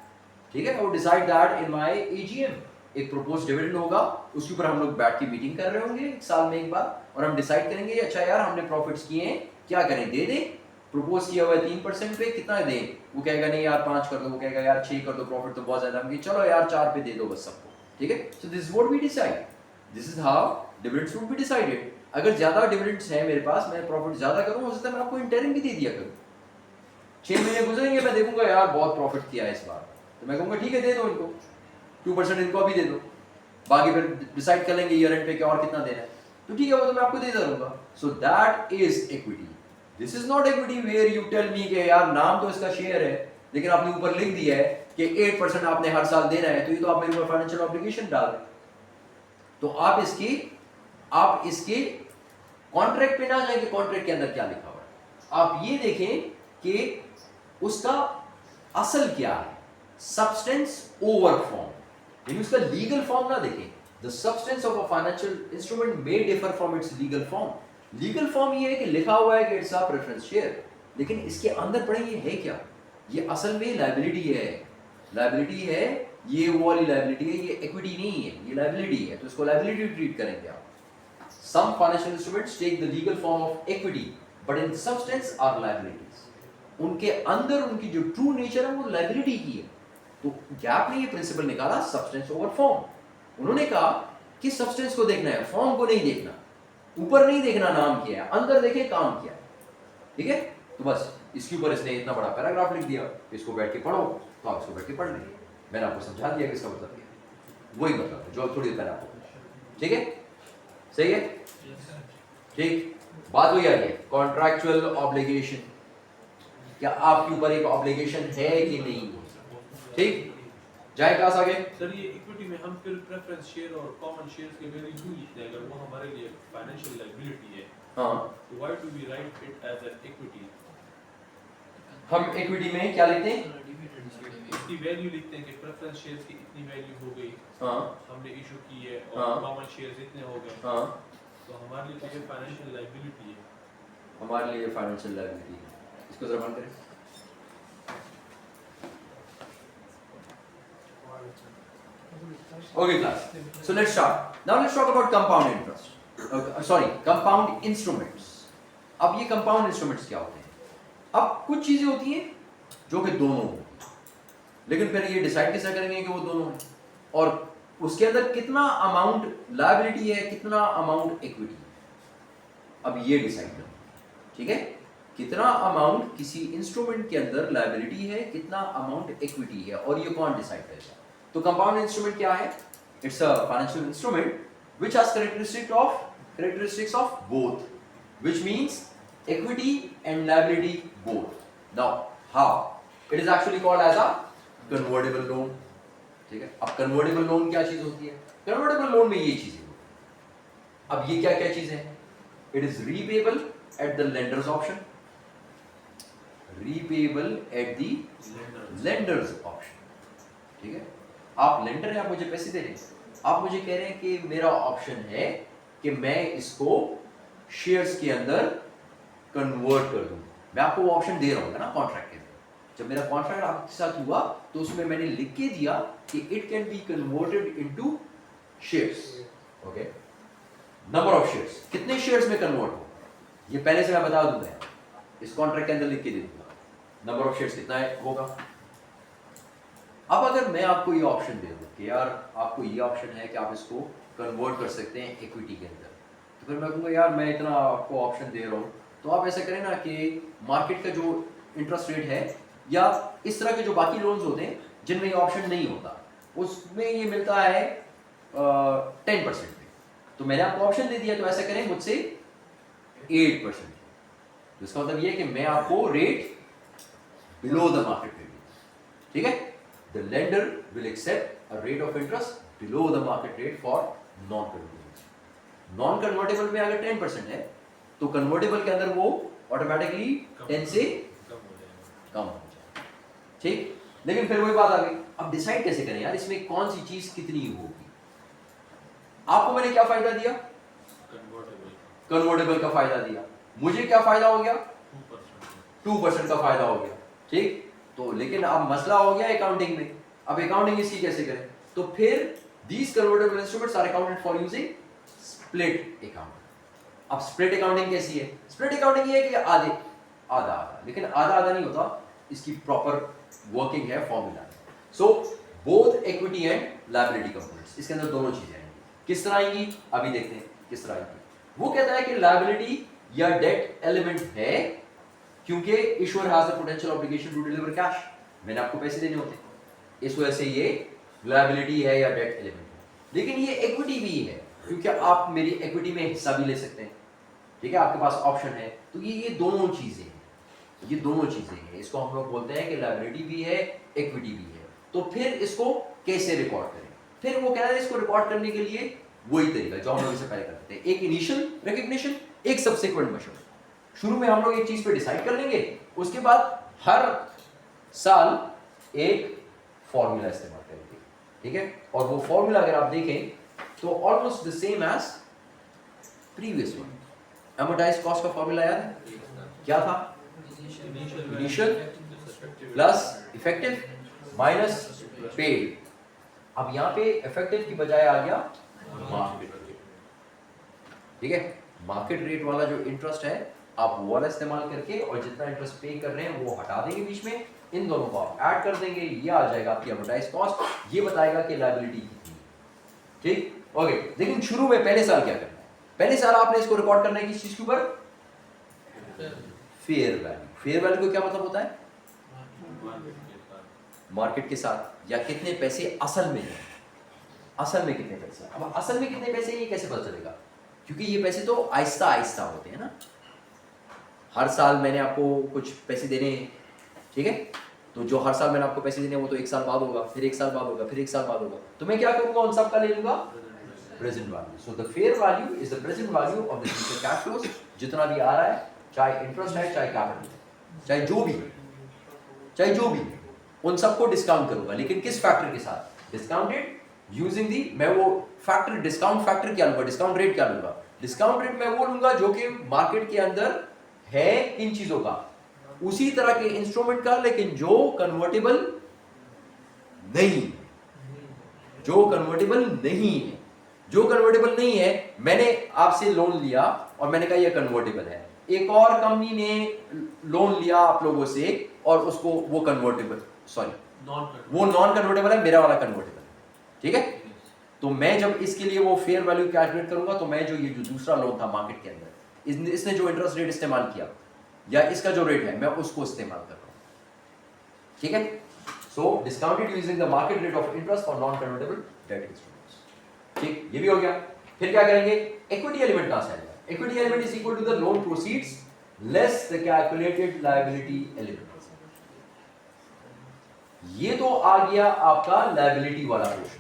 ठीक है, I would decide that in my AGM. एक proposed dividend होगा, उसके ऊपर हम लोग बैठ के मीटिंग कर रहे होंगे एक साल में एक बार, और हम डिसाइड करेंगे अच्छा यार हमने प्रॉफिट्स किए हैं, क्या करें, दे दें। प्रपोज किया हुआ है 3% पे, कितना दें? वो कहेगा नहीं यार 5 कर दो, वो कहेगा यार 6 कर दो, प्रॉफिट तो बहुत ज्यादा, हम चलो यार 4 पे दे दो बस सबको। ठीक है, so this is what we decide, this is how dividends would be decided. अगर ज्यादा डिविडेंड्स है मेरे पास, मैं प्रॉफिट ज्यादा करूं, हो सकता है मैं आपको इंटरिम भी दे दिया करूं। 6 महीने गुजरेंगे, मैं देखूंगा यार बहुत प्रॉफिट किया है इस बार, तो मैं कहूंगा ठीक है दे दो इनको, 2% इनको अभी दे दो, बाकी फिर डिसाइड कर लेंगे ईयर एंड पे कि और कितना देना है, तो ठीक है वो तो मैं आपको दे दूंगा। So that is equity. This is not equity where you tell me कि यार नाम तो इसका शेयर है लेकिन आपने ऊपर लिख दिया है कि 8% आपने हर साल देना है, तो ये तो आप मेरे ऊपर फाइनेंशियल ऑब्लिगेशन डाल रहे हैं। तो आप इसके कॉन्ट्रैक्ट पे ना जाए कि कॉन्ट्रैक्ट के अंदर क्या लिखा हुआ है, आप ये देखें कि उसका असल क्या है, सब्सटेंस ओवर फॉर्म, यानी उसका लीगल फॉर्म ना देखें। The substance of a financial instrument may differ from its legal form. Legal form ये है कि लिखा हुआ है कि इट्स अ प्रेफरेंस शेयर, लेकिन इसके अंदर पढ़े ये है क्या, ये असल में लायबिलिटी है। लायबिलिटी है, ये वो वाली लायबिलिटी है, ये इक्विटी नहीं है, ये लायबिलिटी है, तो इसको लायबिलिटी ट्रीट करेंगे आप। Some financial instruments take the legal form of equity, but in substance are liabilities. उनके अंदर उनकी जो ट्रू नेचर है वो लायबिलिटी की है। तो गैप ने ये प्रिंसिपल निकाला सब्सटेंस ओवर फॉर्म। उन्होंने कहा कि सब्सटेंस को देखना है, फॉर्म को नहीं देखना, ऊपर नहीं देखना नाम क्या है, अंदर देखे काम क्या है। ठीक है, तो बस इसके ऊपर इसने इतना बड़ा पैराग्राफ लिख दिया, इसको बैठ के पढ़ो, तो आप इसको बैठ के पढ़ लेंगे। मैंने आपको समझा दिया कि इसका मतलब क्या है, वही मतलब है जो थोड़ी देर पहले आपको। ठीक है, सही है, ठीक। बात वही आ रही है, कॉन्ट्रैक्चुअल ऑब्लिगेशन, क्या आपके ऊपर एक ऑब्लिगेशन है कि नहीं। ठीक, जाए क्लास आगे। सर ये इक्विटी में हम फिर प्रेफरेंस शेयर और कॉमन शेयर्स के वैल्यू क्यों लिखते हैं अगर वो हमारे लिए फाइनेंशियल लायबिलिटी है? हाँ, तो why do we write it as an equity? हम इक्विटी में क्या लिखते हैं, इसकी वैल्यू लिखते हैं कि प्रेफरेंस शेयर्स की इतनी वैल्यू हो गई, हाँ हमने इशू की है, हाँ। और कॉमन शेयर्स इतने हो गए, हाँ, तो हमारे लिए तो ये फाइनेंशियल लायबिलिटी है। हमारे लिए फाइनेंशियल लायबिलिटी है। इसको जरा बंद करें। Okay class, so let's start. Now let's talk about compound interest. Compound instruments. अब ये compound instruments क्या होते हैं? अब कुछ चीजें होती हैं जो कि दोनों होती हैं, लेकिन फिर ये डिसाइड कैसे करेंगे कि वो दोनों हैं, और उसके अंदर कितना अमाउंट लायबिलिटी है, कितना अमाउंट इक्विटी है, अब ये डिसाइड करें। ठीक है, कितना अमाउंट किसी इंस्ट्रूमेंट के अंदर लायबिलिटी है, कितना अमाउंट इक्विटी है, और ये कौन डिसाइड करेगा? तो कंपाउंड इंस्ट्रूमेंट क्या है? It's a financial instrument which has characteristics of both, which means equity and liability both. Now how it is actually called as a convertible loan. ठीक है, अब convertible loan क्या चीज होती है? convertible loan में ये चीजें होती है। अब ये क्या क्या चीज है? it is repayable at the lender's option, repayable at the lender's option। ठीक है, आप लेंडर हैं, आप मुझे पैसे दे रहे हैं, आप मुझे कह रहे हैं कि मेरा ऑप्शन है कि मैं इसको शेयर्स के अंदर कन्वर्ट कर दूं। मैं आपको वो ऑप्शन दे रहा हूँ ना कॉन्ट्रैक्ट के अंदर। जब मेरा कॉन्ट्रैक्ट आपके साथ हुआ तो उसमें मैंने लिख के दिया कि it can be converted into shares. Okay, number of shares, कितने शेयर्स में कन्वर्ट हो ये पहले से मैं बता दूंगा, इस कॉन्ट्रैक्ट के अंदर लिख के दे दूंगा नंबर ऑफ शेयर्स कितना है होगा। अब अगर मैं आपको ये ऑप्शन दे दूं कि यार आपको ये ऑप्शन है कि आप इसको कन्वर्ट कर सकते हैं इक्विटी के अंदर, तो फिर मैं कहूँगा यार मैं इतना आपको ऑप्शन दे रहा हूँ, तो आप ऐसा करें ना कि मार्केट का जो इंटरेस्ट रेट है या इस तरह के जो बाकी लोन्स होते हैं जिनमें ये ऑप्शन नहीं होता उसमें ये मिलता है 10% में, तो मैंने आपको ऑप्शन दे दिया, तो ऐसा करें मुझसे 8%। तो इसका मतलब ये है कि मैं आपको rate below the market rate, ठीक है। The lender will accept a rate of interest below the market rate for non-convertible. Non-convertible में अगर 10% है तो convertible के अंदर वो ऑटोमेटिकली 10 से कम हो जाए, ठीक। लेकिन फिर वही बात आ गई, अब डिसाइड कैसे करें यार इसमें कौन सी चीज कितनी होगी। आपको मैंने क्या फायदा दिया? कन्वर्टेबल का फायदा दिया। मुझे क्या फायदा हो गया? 2% का फायदा हो गया, ठीक। तो लेकिन अब मसला हो गया अकाउंटिंग में, अब अकाउंटिंग इसकी कैसे करें? तो फिर these convertible instruments are accounted for using split account. अब स्प्लिट अकाउंटिंग कैसी है? स्प्लिट अकाउंटिंग ये है कि आधे आधा आधा, लेकिन आधा आधा नहीं होता, इसकी प्रॉपर वर्किंग है formula. So both equity and liability components, इसके अंदर दोनों चीजें आएंगी। किस तरह आएंगी अभी देखते हैं किस तरह आएंगी। वो कहता है कि लायबिलिटी या डेट एलिमेंट है क्योंकि issuer has the potential obligation to deliver cash, मैंने आपको पैसे देने होते, इस वजह से ये लायबिलिटी है या डेट एलिमेंट है। लेकिन ये इक्विटी भी है क्योंकि आप मेरी इक्विटी में हिस्सा भी ले सकते हैं, ठीक है, आपके पास ऑप्शन है। तो ये दोनों चीजें हैं, ये दोनों चीजें हैं, इसको हम लोग बोलते हैं कि लायबिलिटी भी है इक्विटी भी है। तो फिर इसको कैसे रिकॉर्ड करें? फिर वो कह रहा है इसको रिकॉर्ड करने के लिए वही तरीका जो हम लोग इससे पहले करते थे, एक इनिशियल रिकग्निशन, एक सब्सिक्वेंट मेजर। शुरू में हम लोग एक चीज पे डिसाइड कर लेंगे, उसके बाद हर साल एक फॉर्मूला इस्तेमाल करेंगे, ठीक है। और वो फॉर्मूला अगर आप देखें तो almost the same as previous one. Amortised cost का फॉर्मूला याद है क्या था? Initial plus effective minus paid. अब यहां पे इफेक्टिव की बजाय आ गया मार्केट रेट, ठीक है। मार्केट रेट वाला जो इंटरेस्ट है आप वो वाला इस्तेमाल करके और जितना इंटरेस्ट पे कर रहे हैं वो हटा देंगे बीच में, इन दोनों को आप ऐड कर देंगे, ये आ जाएगा आपकी एमोर्टाइज्ड कॉस्ट, ये बताएगा कि लायबिलिटी कितनी, ठीक। ओके, लेकिन शुरू में पहले साल क्या करना है? पहले साल आपने इसको रिकॉर्ड करना है किस चीज के ऊपर? Fair value. फेयर वैल्यू को क्या मतलब होता है? मार्केट के साथ, या कितने पैसे असल में है, असल में कितने पैसे। अब असल में कितने पैसे ये कैसे पता चलेगा? क्योंकि ये पैसे तो आहिस्ता आहिस्ता होते हैं ना, हर साल मैंने आपको कुछ पैसे देने हैं, ठीक है। तो जो हर साल मैंने आपको पैसे देने वो तो एक साल बाद होगा, फिर एक साल बाद होगा, फिर एक साल बाद होगा। तो मैं क्या करूंगा, उन सब का ले लूंगा present value. So the fair value is the present value of the future cash flows, जितना भी आ रहा है, चाहे इंटरेस्ट है, चाहे कैपिटल है, चाहे जो भी, उन सबको डिस्काउंट करूंगा। लेकिन किस फैक्टर के साथ? डिस्काउंटेड यूजिंग दी, मैं वो फैक्टर, डिस्काउंट फैक्टर क्या लूंगा, डिस्काउंट रेट क्या लूंगा? डिस्काउंट रेट मैं वो लूंगा जो कि मार्केट के अंदर है इन चीजों का, उसी तरह के इंस्ट्रूमेंट का, लेकिन जो कन्वर्टेबल नहीं, जो कन्वर्टेबल नहीं है। जो कन्वर्टेबल नहीं है, मैंने आपसे लोन लिया और मैंने कहा ये कन्वर्टेबल है, एक और कंपनी ने लोन लिया आप लोगों से और उसको वो कन्वर्टेबल, सॉरी वो नॉन कन्वर्टेबल है, मेरा वाला कन्वर्टेबल, ठीक है। तो मैं जब इसके लिए वो फेयर वैल्यू कैलकुलेट करूंगा तो मैं जो ये जो दूसरा लोन था मार्केट के अंदर, इसने जो इंटरेस्ट रेट इस्तेमाल किया या इसका जो रेट है मैं उसको इस्तेमाल कर रहा हूं, ठीक है। So discounted using the market rate of interest for non convertible debt instruments, ठीक, ये भी हो गया। फिर क्या करेंगे, इक्विटी एलिमेंट कहां से आएगा, equity element is equal to the loan proceeds less the calculated liability element. ये तो आ गया आपका लायबिलिटी वाला पोर्शन,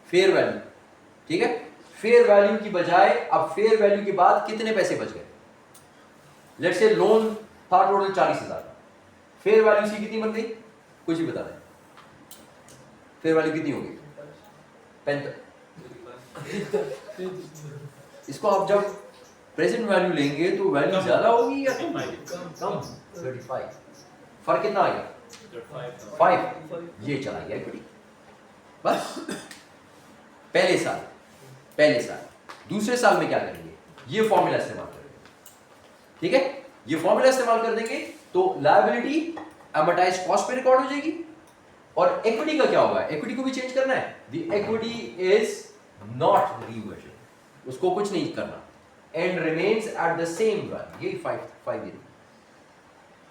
फेयर वैल्यू, ठीक है। फेयर वैल्यू की बजाय अब फेयर वैल्यू के बाद कितने पैसे बच गए, लेट्स से लोन था टोटल 40,000 का, फेयर वैल्यू इसकी कितनी बन गई, कुछ भी बता दें, फेयर वैल्यू कितनी होगी, 35। इसको आप जब प्रेजेंट वैल्यू लेंगे तो वैल्यू ज्यादा होगी या कम, 35, फर्क कितना आ गया, 5, ये चला गया इक्विटी, बस। पहले साल दूसरे साल में क्या करेंगे, ये फॉर्मूला इस्तेमाल करेंगे, ठीक है। ये फॉर्मूला इस्तेमाल कर देंगे तो लायबिलिटी अमोर्टाइज्ड कॉस्ट पे रिकॉर्ड हो जाएगी, और इक्विटी का क्या होगा, इक्विटी को भी चेंज करना है, the equity is not reversion, उसको कुछ नहीं करना, and remains at the same value, यही 5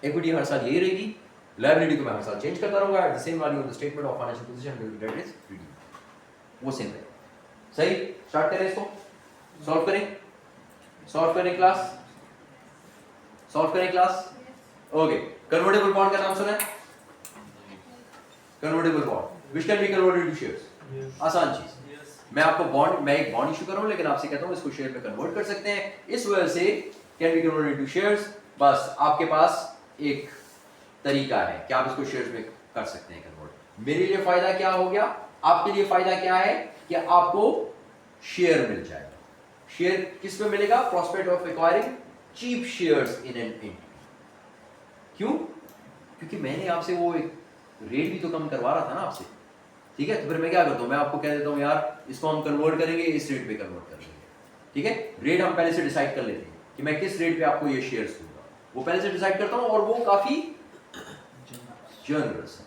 इक्विटी हर साल यही रहेगी, लायबिलिटी को मैं हर साल चेंज करता रहूंगा at the same value of the statement of financial position date is reduced, वो सेम रहेगा। सही, स्टार्ट करें इसको, सॉल्व करें क्लास, ओके। कन्वर्टेबल बॉन्ड का नाम सुना है, convertible bond which can be converted to shares, आसान चीज, मैं आपको मैं एक बॉन्ड इशू कर रहा हूं लेकिन आपसे कहता हूं इसको शेयर में कन्वर्ट कर सकते हैं, इस वजह से can be converted to shares, बस आपके पास एक तरीका है कि आप इसको शेयर्स में कर सकते हैं कन्वर्ट। मेरे लिए फायदा क्या हो गया, आपके लिए फायदा क्या है कि आपको शेयर मिल जाएगा, शेयर किस में मिलेगा, prospect of acquiring cheap shares in an entity, क्यों, क्योंकि मैंने आपसे वो एक रेट भी तो कम करवा रहा था ना आपसे, ठीक है। तो फिर मैं क्या करता हूं, मैं आपको कह देता हूं यार इसको हम कन्वर्ट करेंगे, इस रेट पे कन्वर्ट कर लेंगे, ठीक है। रेट हम पहले से डिसाइड कर लेते हैं कि मैं किस रेट पे आपको ये शेयर्स दूंगा, वो पहले से डिसाइड करता हूं, और वो काफी जनरस है,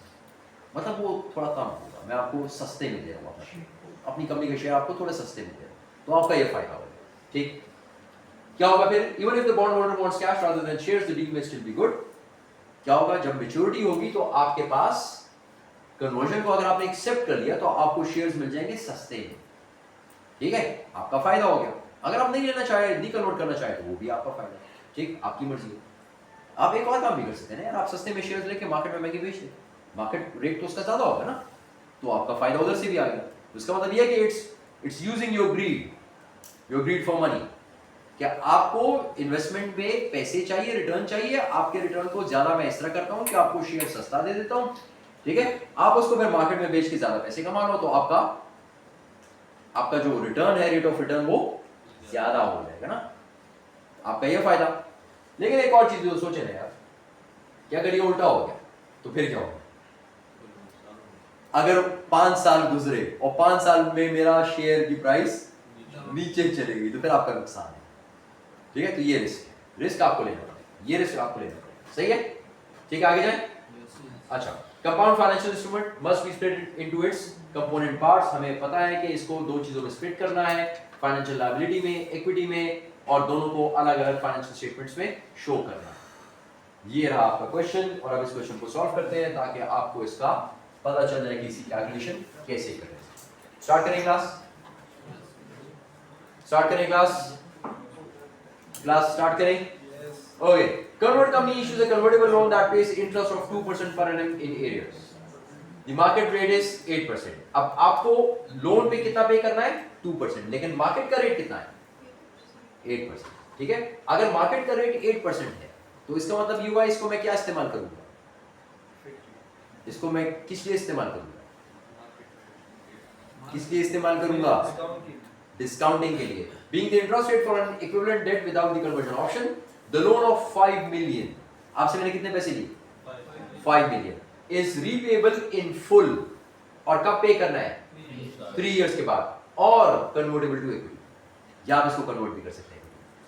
मतलब वो थोड़ा कम होगा, मैं आपको सस्ते में दे रहा हूँ, अपनी कंपनी के शेयर आपको थोड़े सस्ते में दे रहा हूँ, तो आपका ये फायदा होगा, ठीक। क्या होगा फिर, even if the bond holder wants cash rather than shares the deal में स्टिल बी गुड। क्या होगा, जब मैच्योरिटी होगी तो आपके पास कन्वर्जन को अगर आपने एक्सेप्ट कर लिया तो आपको शेयर्स मिल जाएंगे सस्ते में, ठीक है, आपका फायदा हो गया। अगर आप नहीं लेना चाहे, नहीं कन्वर्ट करना चाहे तो वो भी आपका फायदा, ठीक, आपकी मर्जी है। आप एक और काम भी कर सकते हैं ना यार, आप सस्ते में शेयर्स लेके मार्केट में महंगे बेच दें, मार्केट रेट तो उसका ज्यादा होगा ना, तो आपका फायदा उधर से भी आ गया। उसका मतलब ये है कि it's using your greed for money, क्या आपको इन्वेस्टमेंट में पैसे चाहिए, रिटर्न चाहिए, आपके रिटर्न को ज्यादा मैं इस तरह करता हूं कि आपको शेयर सस्ता दे देता हूं, ठीक है, आप उसको फिर मार्केट में बेच के ज्यादा पैसे कमा लो, तो आपका जो रिटर्न है, रेट ऑफ रिटर्न वो ज्यादा हो जाएगा ना, आपका ये फायदा। लेकिन एक और चीज जो सोचे ना यार, क्या अगर ये उल्टा हो गया तो फिर क्या होगा, अगर 5 साल गुजरे और 5 साल में मेरा शेयर की प्राइस नीचे चली गई तो फिर आपका नुकसान है, ठीक है। तो ये रिस्क आपको लेना पड़ेगा, ये रिस्क आपको लेना पड़ेगा, सही है, ठीक है। आगे जाए, अच्छा, compound financial instrument must be split into its component parts, हमें पता है कि इसको दो चीजों में स्प्लिट करना है, फाइनेंशियल लायबिलिटी में, इक्विटी में, और दोनों को अलग अलग फाइनेंशियल स्टेटमेंट्स में शो करना है। ये रहा आपका क्वेश्चन, और अब इस क्वेश्चन को सॉल्व करते हैं ताकि आपको इसका पता चल जाए कि इसकी कैलकुलेशन कैसे करें। स्टार्ट करें क्लास स्टार्ट करें, okay. Convert company issues a convertible loan that pays interest of 2% per annum in arrears. The market rate is 8%. अब आपको लोन पे कितना पे करना है, 2%, लेकिन मार्केट का रेट कितना है, 8%, ठीक है। अगर मार्केट का रेट 8% है तो इसका मतलब युवा इसको मैं क्या इस्तेमाल करूंगा, इसको मैं किस लिए इस्तेमाल करूंगा, डिस्काउंटिंग के लिए। Being the interest rate for an equivalent debt without the conversion option, the loan of 5 million, आपसे मैंने कितने पैसे लिए, 5 million, is repayable in full, और कब पे करना है, 3 years के बाद, और convertible to equity, या आप इसको कन्वर्ट भी कर सकते हैं।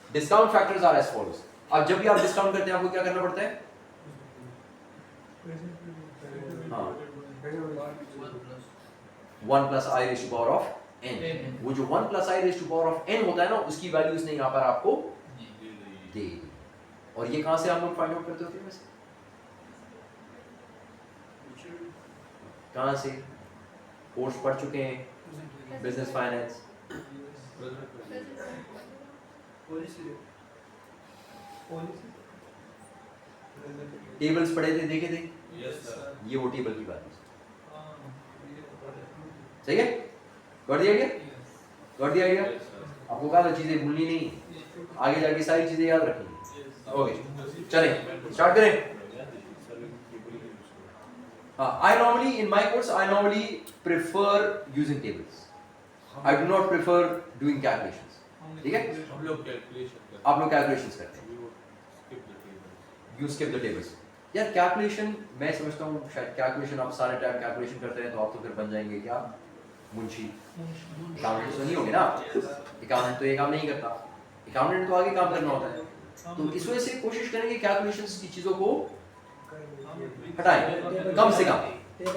Discount factors are as follows. अब जब भी आप डिस्काउंट करते हैं आपको क्या करना पड़ता है, हाँ, 1 plus i raised to power of n, वो जो 1 plus i raised to power of n होता है ना, उसकी वैल्यू इसने यहाँ पर आपको दे दी, और ये कहाँ से आप लोग फाइंड आउट करते होते हैं वैसे? कहाँ से? कोर्स पढ़ चुके हैं बिजनेस फाइनेंस? टेबल्स पढ़े थे, देखे थे? Yes sir. ये वो टेबल की बात है। सही है? कर दिया आइडिया? कर दिया आइडिया? Yes sir. आपको कहा था चीजें भूलनी नहीं, आगे जाके सारी चीजें याद रखनी। ओके चलें स्टार्ट करें। I normally in my course I normally prefer using tables. I do not prefer doing calculations. ठीक है? हम लोग कैलकुलेशन करते हैं। आप लोग calculations करते हैं। We would skip the tables. You skip the tables. यार कैलकुलेशन मैं समझता हूँ शायद कैलकुलेशन आप सारे टाइम कैलकुलेशन करते हैं तो आप तो फिर बन जाएंगे क्या मुंशी। अकाउंटेंट तो नहीं होंगे ना, अकाउंटेंट तो ये काम नहीं करता, अकाउंटेंट तो आगे काम करना होता है। तो इस वजह से कोशिश करेंगे कैलकुलेशंस की चीजों को हटाएं कम से कम,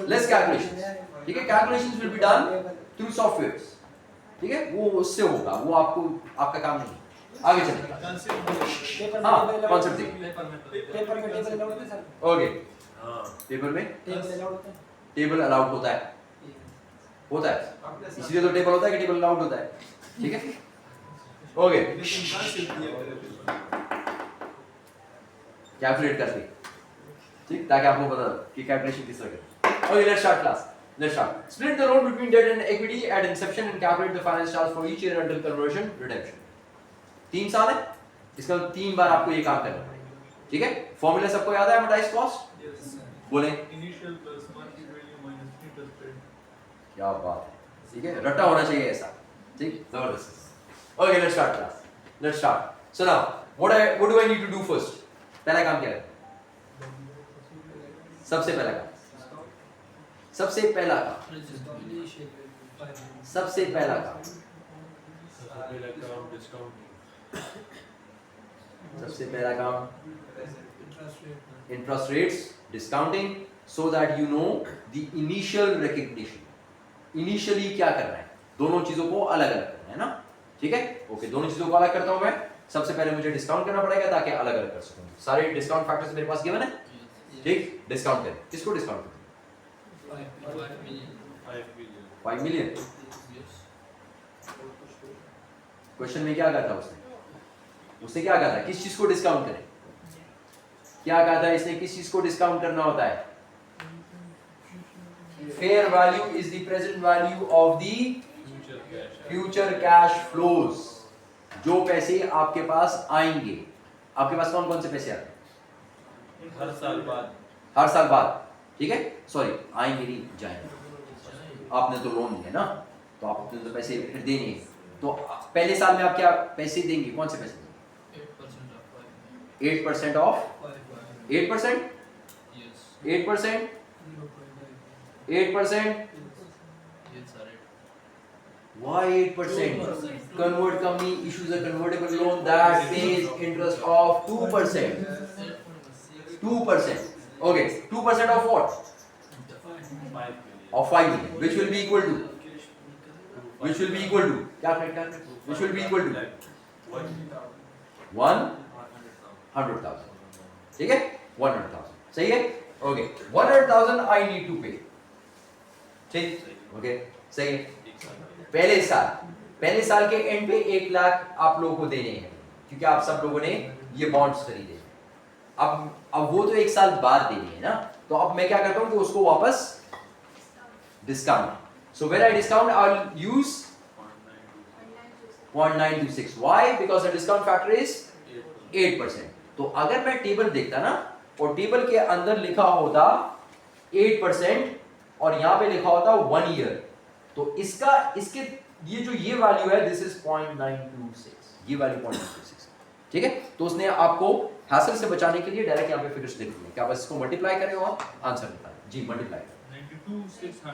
लेस कैलकुलेशंस। ठीक है? Calculations will be done through softwares. ठीक है? वो उससे होगा, वो आपको आपका काम नहीं है। आगे चलें। हाँ कॉन्सेप्ट देखिए। पेपर में टेबल अलाउड है सर? ओके हाँ। पेपर में टेबल अलाउड होता है? टेबल अलाउड होता है, होता है, इसलिए तो टेबल होता है कि टेबल अलाउड होता है। ठीक है? ओके कैलकुलेट करके, ठीक, ताकि आपको पता कि कैलकुलेशन किस तरह करें। Okay let's start class. Let's start. Split the loan between debt and equity at inception and calculate the finance charge for each year until conversion redemption. 3 साल है, इसका 3 बार आपको ये काम करना पड़ेगा। ठीक है? फॉर्मूला सबको याद है amortized cost? Yes sir. बोलें। Initial plus market value minus interest rate. क्या बात है, ठीक है? रट्टा होना चाहिए ऐसा, ठीक? जबरदस्त। Okay let's start class. Let's start. So now what do I need to do first? पहला काम क्या है? सबसे पहला काम, सबसे पहला काम, सबसे पहला काम, सबसे पहला काम interest rates discounting, so that you know the initial recognition. Initially क्या करना है, दोनों चीजों को अलग अलग करना है ना। ठीक है? ओके दोनों चीजों को अलग करता हूं मैं। सबसे पहले मुझे डिस्काउंट करना पड़ेगा ताकि अलग अलग कर सकूं। सारे डिस्काउंट फैक्टर्स मेरे पास गिवन है। ठीक, डिस्काउंट करें। किसको डिस्काउंट करें? 5 मिलियन। क्वेश्चन में क्या कहा था उसने क्या कहा था, किस चीज को डिस्काउंट करें? क्या कहा था इसने, किस चीज को डिस्काउंट करना होता है? Fair value is the present value of the future cash flows. जो पैसे आपके पास आएंगे, आपके पास कौन कौन से पैसे आते हैं? हर साल बाद। हर साल बाद। ठीक है? सॉरी आएंगे नहीं, जाएंगे। आपने तो लोन लिया ना, तो आपने तो पैसे फिर देने हैं। तो पहले साल में आप क्या पैसे देंगे, कौन से पैसे देंगे? 8% of 8%, 8%, 8%। Why 8%? Convert company issues a convertible loan that pays interest of 2%. 2%. Okay, 2% of what? 5 million. Of 5 million, which will be equal to? Which will be equal to? Calculate. Which will be equal to? 100,000. ठीक है? 100,000. सही है? Okay. 100,000 I need to pay. ठीक? Okay. सही है? पहले साल के एंड पे 1 लाख आप लोगों को देने हैं, क्योंकि आप सब लोगों ने ये बॉन्ड्स खरीदे। अब वो तो 1 साल बाद देनी है ना, तो अब मैं क्या करता हूँ कि उसको वापस discount. So when I discount I will use 0.926। Why? Because the discount factor is 8%। तो अगर मैं टेबल देखता ना और टेबल के अंदर लिखा होता 8% और यहाँ पे लिखा होता 1 ईयर, तो इसके ये वैल्यू है, दिस इज 0.926, ये वैल्यू 0.926। ठीक है? तो उसने आपको हैसल से बचाने के लिए डायरेक्ट यहाँ पे फिगर्स लिख दिए। क्या बस इसको मल्टीप्लाई करें और आंसर निकालें? जी मल्टीप्लाई करें। 92,600.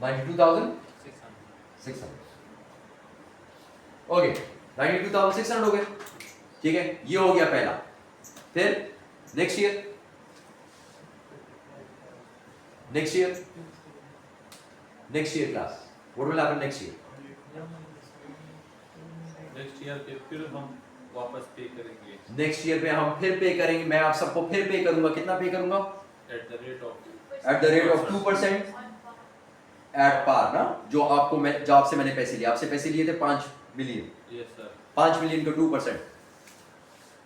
92,600। ओके 92,600 हो गए। ठीक है? ये हो गया पहला। फिर next year class, what will happen next year? Next year के फिर हम वापस पे करेंगे नेक्स्ट ईयर पे हम फिर पे करेंगे, मैं आप सबको फिर पे करूंगा, कितना पे करूंगा? at the rate of at the rate of 2% at par ना, जो आपको मैं जो आपसे मैंने पैसे लिए, आपसे पैसे लिए थे 5 मिलियन, yes sir 5 मिलियन का 2%,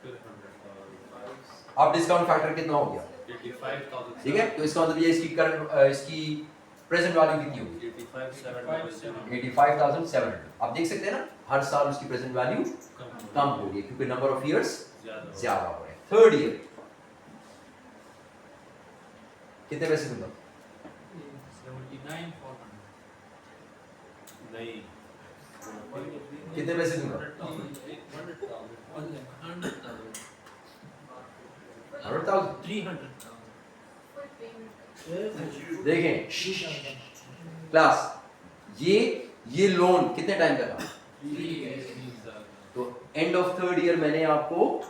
फिर 100,000 अब डिस्काउंट फैक्टर कितना हो गया? 85,000 ठीक है, तो इसका मतलब ये इसकी करंट इसकी प्रेजेंट वैल्यू कितनी होगी? 85,777 85,700। आप देख सकते हैं ना, हर साल उसकी प्रेजेंट वैल्यू कम हो रही है क्योंकि नंबर ऑफ इयर्स ज्यादा हो रहे हैं। थर्ड ईयर कितने पैसे दूंगा? 79,400 नहीं कितने पैसे दूंगा? 100,000। 300,000 देखें क्लास, ये लोन कितने टाइम का था? तो एंड ऑफ थर्ड ईयर मैंने आपको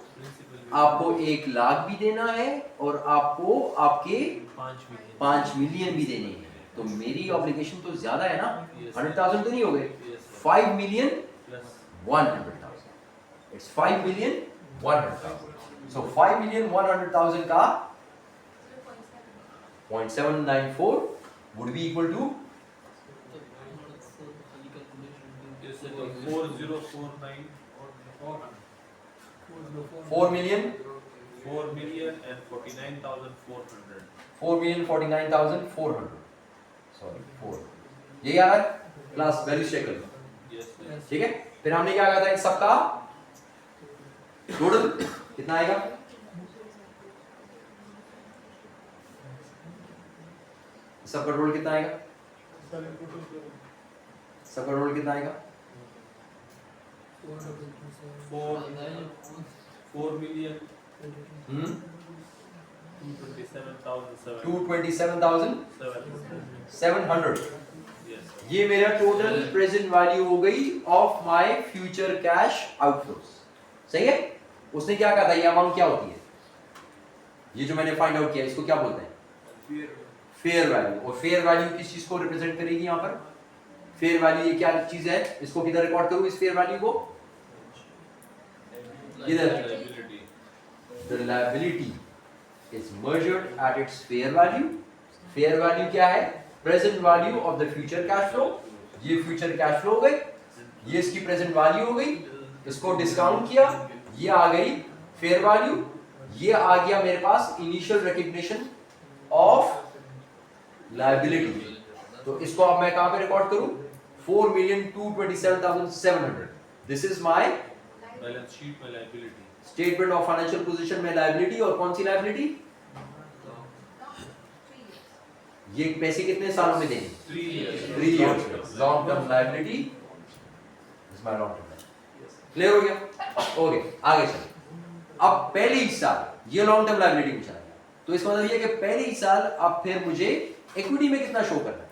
1 लाख भी देना है और आपको आपके 5 मिलियन भी देने हैं, तो मेरी ऑब्लिगेशन तो ज्यादा है ना, 100,000 तो नहीं हो गए, 5 million 100,000, it's 5 million 100,000, so 5 million 100,000 का 0.794 would be equal to 4049 4 million 4,49,400 4,49,400, sorry 4, यही आ रहा है क्लास, वैल्यू चेक कर लो, yes sir ठीक है। फिर हमने क्या कहा था, इन सबका टोटल कितना आएगा? सबका टोटल कितना आएगा? सबका टोटल कितना आएगा? 4 million हम्म 227,700 227,700। yes sir ये मेरा टोटल प्रेजेंट वैल्यू हो गई of my future cash outflows, सही है। उसने क्या कहा था, ये अमाउंट क्या होती है, ये जो मैंने फाइंड आउट किया इसको क्या बोलते हैं? Fair value. और फेयर वैल्यू किस चीज को रिप्रेजेंट करेगी यहाँ पर? फेयर वैल्यू ये क्या चीज है, इसको किधर रिकॉर्ड करूँ इस फेयर वैल्यू को? किधर? liability The liability is measured at its fair value. Fair value क्या है? Present value of the future cash flow. ये future cash flow हो गई, ये इसकी present value हो गई, इसको डिस्काउंट किया, ये आ गई fair value, ये आ गया मेरे पास initial recognition of liability। तो इसको अब मैं कहाँ पे रिकॉर्ड करूँ? 4,227,700। This is my balance sheet में liability statement of financial position में लायबिलिटी। और कौन सी लायबिलिटी? ये पैसे कितने सालों में देंगे? 3 years 3 years. Long term liability is my long term. Clear हो गया? ओके, आगे चलिए। अब पहले ही साल ये लॉन्ग टर्म लायबिलिटी पूछा गया, तो इसका मतलब ये है कि पहले ही साल अब फिर मुझे इक्विटी में कितना शो करना है?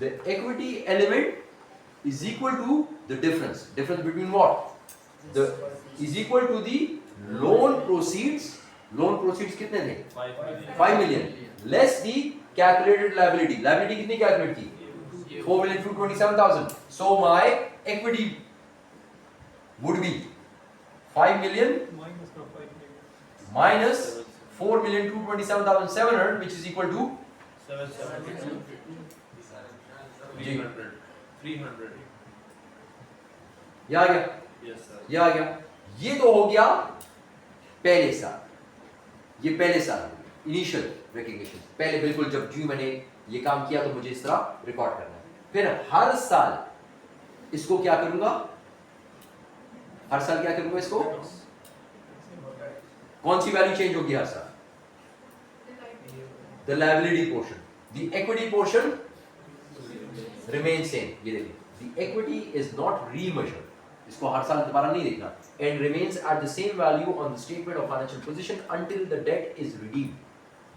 The equity element is equal to the difference between what? The is equal to the loan proceeds कितने थे? 5 million less the calculated liability कितनी कैलकुलेट की? 4,227,000। so my equity would be 5 million minus 4,227,700 which is equal to 772 300 ये आ गया, yes sir ये आ गया। ये तो हो गया पहले साल, ये पहले साल इनिशियल रिकॉग्निशन, पहले बिल्कुल जब जो मैंने ये काम किया तो मुझे इस तरह रिकॉर्ड करना है। फिर हर साल इसको क्या करूंगा? हर साल क्या करूंगा इसको? कौन सी वैल्यू चेंज होगी हर साल? The liability portion, the equity portion remain same। ये देखिए, the equity is not remeasured, इसको हर साल दोबारा नहीं देखना, and remains at the same value on the statement of financial position until the debt is redeemed।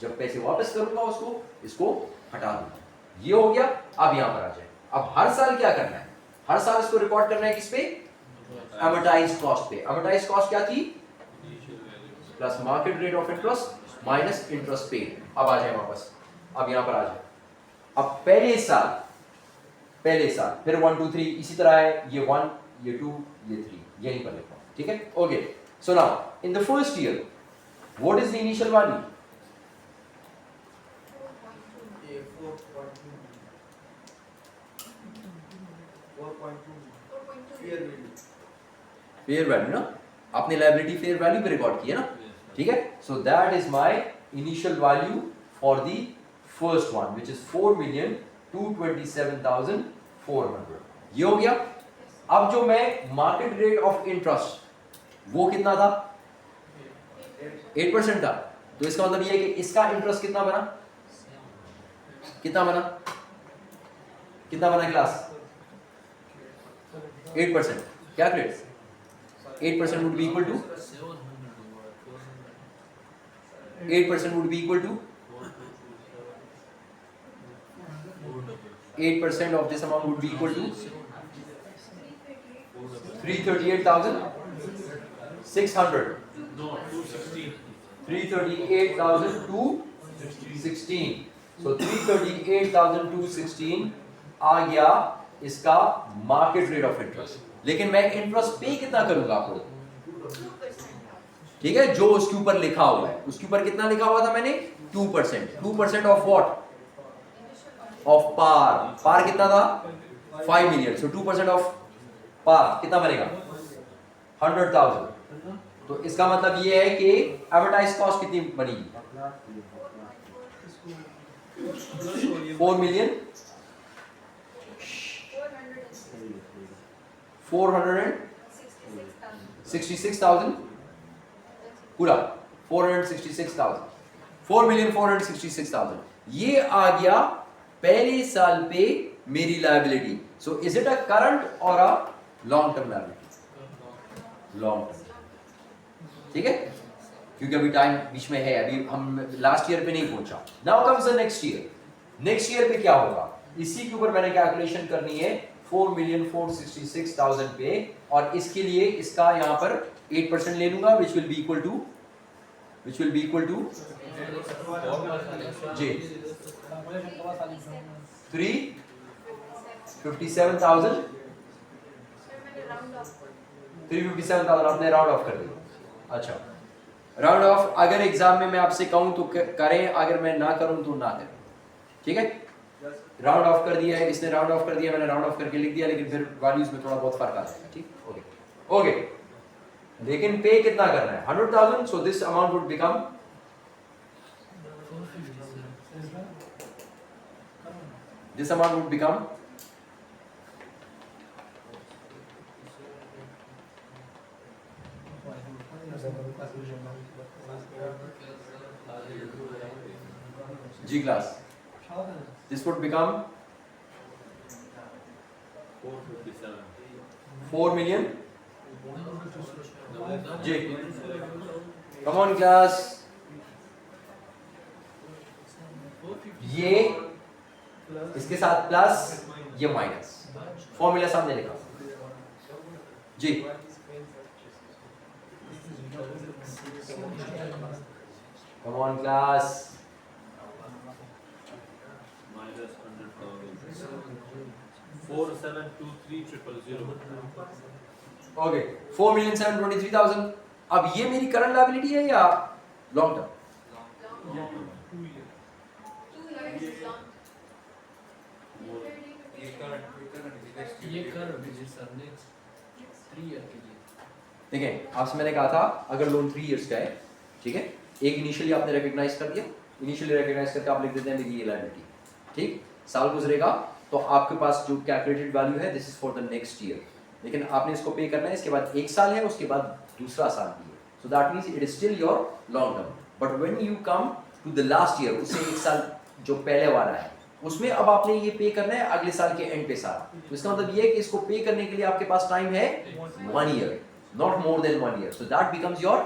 जब पैसे वापस करूंगा उसको, इसको हटा दूंगा। ये हो गया। अब यहाँ पर आ जाए, अब हर साल क्या करना है? हर साल इसको रिकॉर्ड करना है किस पे? amortized cost पे। amortized cost क्या थी? Plus market rate of interest minus interest paid. अब आ जाए वापस, अब यहाँ पर आ जाए। अब पहले साल फिर 1 2 3 इसी तरह है, ये 1 ये 2 ये 3 यहीं पर लिखा, ठीक है। Okay, so now in the first year what is the initial value? ये 4.2 फेयर वैल्यू। फेयर वैल्यू ना, आपने लायबिलिटी फेयर वैल्यू पे रिकॉर्ड किया ना, ठीक है। So that is my initial value for the first one which is 4,227,400। ये हो गया। अब जो मैं मार्केट रेट ऑफ इंटरेस्ट वो कितना था? 8% था। तो इसका मतलब ये है कि इसका इंटरेस्ट कितना बना? कितना बना? कितना बना क्लास? 8%। क्या clear? 8% would be equal to 8% would be equal to 8% of this amount would be equal to 338,600. No, 216. 338,216. So 338,216 आ गया इसका मार्केट रेट ऑफ इंटरेस्ट। लेकिन मैं इंटरेस्ट पे कितना करूंगा आपको? ठीक है, जो उसके ऊपर लिखा हुआ है, उसके ऊपर कितना लिखा हुआ था मैंने? 2%। 2% ऑफ व्हाट? ऑफ पार। पार कितना था? 5 मिलियन। सो 2% ऑफ पार कितना बनेगा? 100,000। तो इसका मतलब ये है कि एडवर्टाइज कॉस्ट कितनी बनेगी? 4 मिलियन 466,000 पूरा 466,000 4,466,000 ये आ गया पहले साल पे मेरी लायबिलिटी। So is it a current और a long term liability? Long term, ठीक है, क्योंकि अभी टाइम बीच में है, अभी हम लास्ट ईयर पे नहीं पहुंचा। Now comes the next year. Next year पे क्या होगा? इसी के ऊपर मैंने कैलकुलेशन करनी है 4,466,000 पे, और इसके लिए इसका यहां पर 8% ले लूंगा which will be equal to जी 357,000 आपने राउंड ऑफ कर दिया। अच्छा, राउंड ऑफ अगर एग्जाम में मैं आपसे कहूं तो करें, अगर मैं ना करूं तो ना करें, ठीक है। राउंड ऑफ कर दिया है, इसने राउंड ऑफ कर दिया, मैंने राउंड ऑफ करके लिख दिया, लेकिन फिर वैल्यूज में थोड़ा बहुत फर्क आ जाएगा, ठीक। ओके ओके, लेकिन पे कितना करना है? 100,000। So this amount would become जी class, this would become 457. 4 million जी। कम ऑन क्लास, ये इसके साथ प्लस, ये माइनस, फॉर्मूला सामने लिखा जी। Come on class, Minus 100,000. 4,723,000. Okay 4,723,000। अब ये मेरी करंट लायबिलिटी है या लॉन्ग टर्म? देखिए, आपसे मैंने कहा था अगर लोन 3 इयर्स का है, ठीक है, एक इनिशियली आपने रिकॉग्नाइज कर दिया, इनिशियली रिकॉग्नाइज करके आप लिख देते हैं मेरी ये लायबिलिटी, ठीक। साल गुजरेगा तो आपके पास जो कैलकुलेटेड वैल्यू है this is for the next year, लेकिन आपने इसको पे करना है, इसके बाद एक साल है, उसके बाद दूसरा साल भी है। So that means it is still your long term, but when you come to the last year, उससे एक साल जो पहले वाला है, उसमें अब आपने ये पे करना है अगले साल के एंड पे सारा। तो इसका मतलब ये है कि इसको पे करने के लिए आपके पास टाइम है 1 year, not more than 1 year. So that becomes your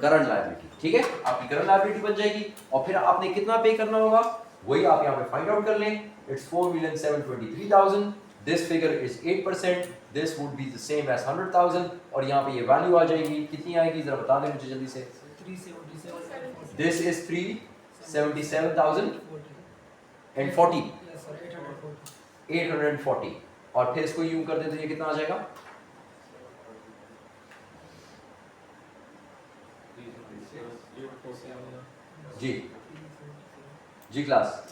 current liability, ठीक है, आपकी करंट लायबिलिटी बन जाएगी। और फिर आपने कितना पे करना होगा वही आप यहाँ पे फाइंड आउट कर लें। It's 4,723,000, this figure is 8%, this would be the same as 100,000, और यहाँ पे ये वैल्यू आ जाएगी, कितनी आएगी जरा बता दें मुझे जल्दी से। 377. दिस इज 377,040 840, और फिर इसको यूं कर दें तो ये कितना आ जाएगा जी जी क्लास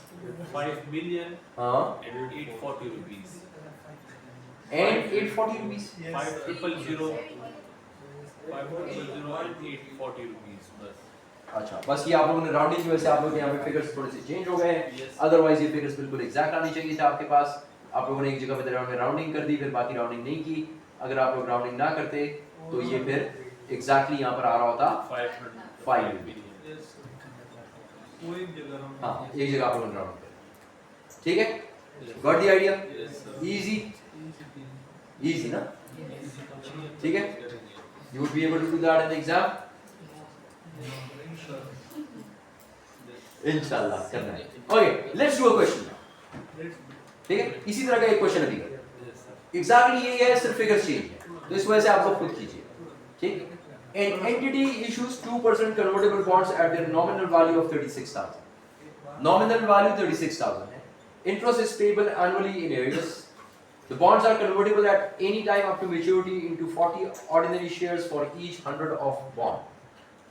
5 million हाँ and 840 rupees. And 840 rupees 5000 and 840 rupees बस. अच्छा बस ये आप लोगों ने राउंडिंग की वजह से आप लोग यहाँ पे फिगर्स थोड़े से चेंज हो गए हैं Yes. अदरवाइज ये फिगर्स बिल्कुल एग्जैक्ट आनी चाहिए थे आपके पास आप लोगों ने एक जगह पे राउंडिंग कर दी फिर बाकी राउंडिंग नहीं की अगर आप लोग राउंडिंग ना करते तो ये फिर एग्जैक्टली यहाँ पर आ रहा होता 5 million. million. वो एक जगह हम हाँ एक जगह आप लोगों ने राउंड कर ठीक है Yes. Got the idea Yes, sir. Easy easy ना ठीक है you would be able to do that in the exam इंशाल्लाह करना है okay let's do a question ठीक है इसी तरह का एक क्वेश्चन अभी Yes, sir. एग्जैक्टली यही है सिर्फ फिगर चेंज है तो इस वजह से आप लोग खुद कीजिए ठीक an entity issues 2% convertible bonds at their nominal value of 36000 nominal value 36000 है interest is payable annually in arrears the bonds are convertible at any time up to maturity into 40 ordinary shares for each 100 of bond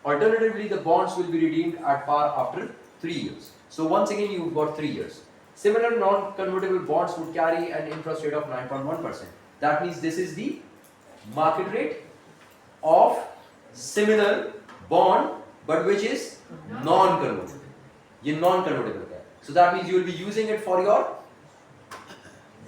alternatively the bonds will be redeemed at par after 3 years so once again you've got 3 years similar non convertible bonds would carry an interest rate of 9.1% that means this is the market rate of similar bond but which is non convertible ये non convertible का है so that means you will be using it for your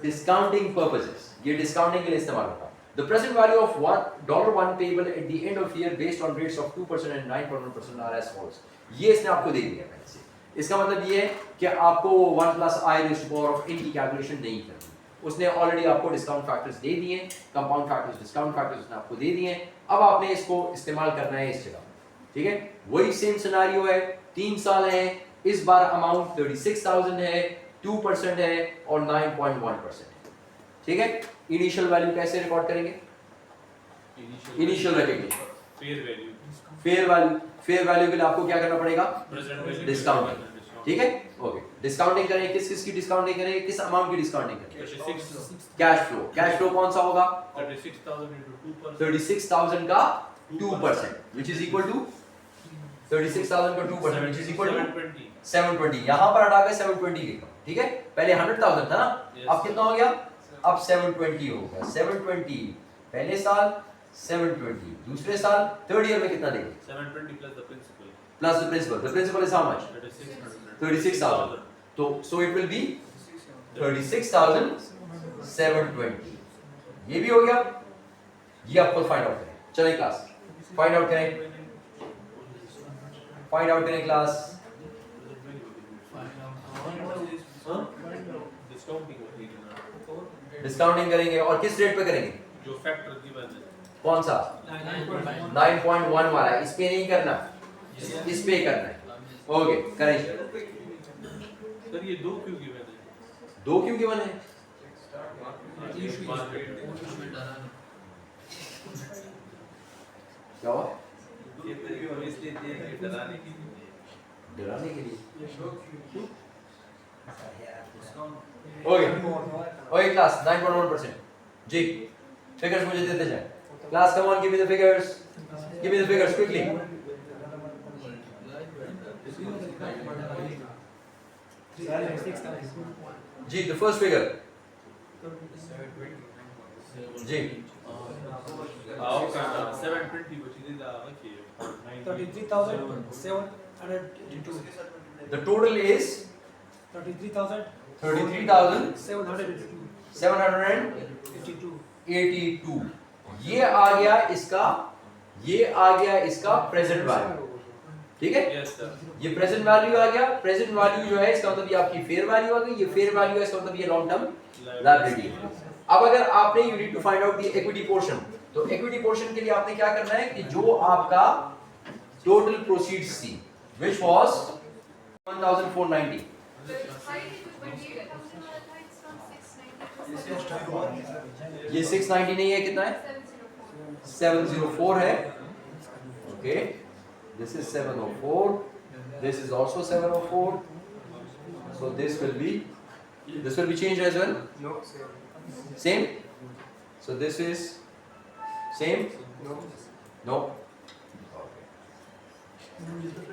discounting purposes ये discounting के लिए इस्तेमाल होगा the present value of $1 payable at the end of year based on rates of 2% and 9.1% are as follows ये इसने आपको दे दिया पहले से इसका मतलब ये है कि आपको 1 plus I raised to power of n की कैलकुलेशन नहीं करनी उसने ऑलरेडी आपको डिस्काउंट फैक्टर्स दे दिए कंपाउंड फैक्टर्स डिस्काउंट फैक्टर्स उसने आपको दे दिए अब आपने इसको इस्तेमाल करना है इस जगह ठीक है वही सेम सिनेरियो है 3 साल है इस बार अमाउंट 36000 है 2% है और 9.1% है ठीक है इनिशियल वैल्यू कैसे रिकॉर्ड करेंगे इनिशियल रखेंगे Fair value. फेयर वैल्यू के लिए आपको क्या करना पड़ेगा Present value. डिस्काउंटिंग ठीक है ओके डिस्काउंटिंग करें किस किस की डिस्काउंटिंग करें किस अमाउंट की डिस्काउंटिंग करें 36 कैश फ्लो कौन सा होगा 36,000 into 2%. 36000 का 2% which is equal to 36000 का 2% which is equal to 720. 720 यहाँ पर हटा के 720 लिखा ठीक है पहले 100,000 था ना Yes. अब कितना हो गया अब 720 हो गया 720 पहले साल 720 दूसरे साल थर्ड ईयर में कितना देंगे 720 plus the principal. Plus the principal is how much 36,000. तो सो इट विल बी 36,720 ये भी हो गया ये आपको फाइंड आउट करें चलिए क्लास फाइंड आउट करें क्लास Discounting होगी ना. डिस्काउंटिंग करेंगे और किस रेट पे करेंगे जो फैक्टर गिवन है. कौन सा 9.1 वाला इस पे नहीं करना इस पे करना है ओके करें सर ये दो क्यों गिवन है? दो क्यों गिवन है क्या हुआ ये तो इसलिए दिए हैं डराने के लिए. डराने के लिए ओके ओके क्लास 9.1% जी फिगर्स मुझे देते जाए class come on give me the figures quickly जी द फर्स्ट फिगर जी आओ का 720 बची थी दा ओके. 33,782. द टोटल इज 33,782 ये आ गया इसका प्रेजेंट वैल्यू ठीक है यस सर. ये प्रेजेंट वैल्यू आ गया प्रेजेंट वैल्यू जो है इसका मतलब ये आपकी फेयर वैल्यू आ गई ये फेयर वैल्यू है इसका मतलब ये लॉन्ग टर्म लायबिलिटी है अब अगर आपने you need to find out the equity portion तो इक्विटी पोर्शन के लिए आपने क्या करना है कि जो आपका टोटल प्रोसीड्स थी व्हिच वाज 1490 ये 690 नहीं है कितना है 704 है okay this is 704 this is also 704 so this will be changed as well same so this is same no okay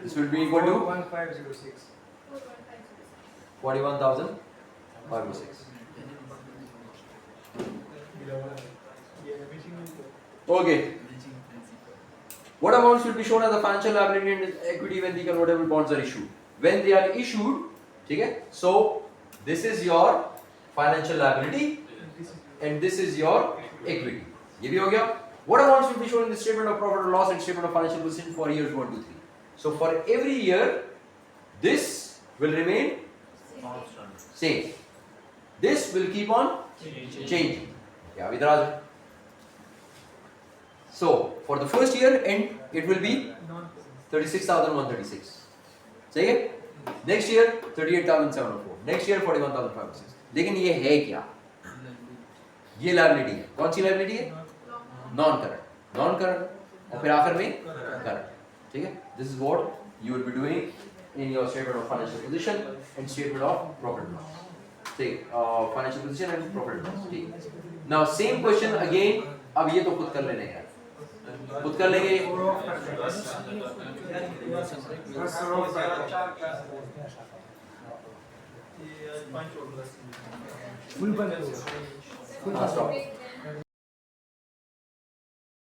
This will be equal to 1506. 41,506. Yeah, Okay. What amounts will be shown as the financial liability and equity when the convertible bonds are issued? When they are issued, okay? So this is your financial liability and this is your equity. ये भी हो गया. What amounts will be shown in the statement of profit or loss and statement of financial position for years 1 to 3? So for every year, this will remain same. This will keep on changing. Yeah, Vidraj. So for the first year end, it will be 36,136. सही है? Next year 38,704. Next year 41,506. लेकिन ये है क्या? ये liability है. कौन सी liability है? Non current. नॉन करंट और फिर आखिर में करंट. ठीक है? This is what you will be doing in your statement of financial position and statement of profit and loss. ठीक, financial position and profit and loss. ठीक. Now same question again. अब ये तो खुद कर लेने हैं. खुद कर लेंगे. Full Stop.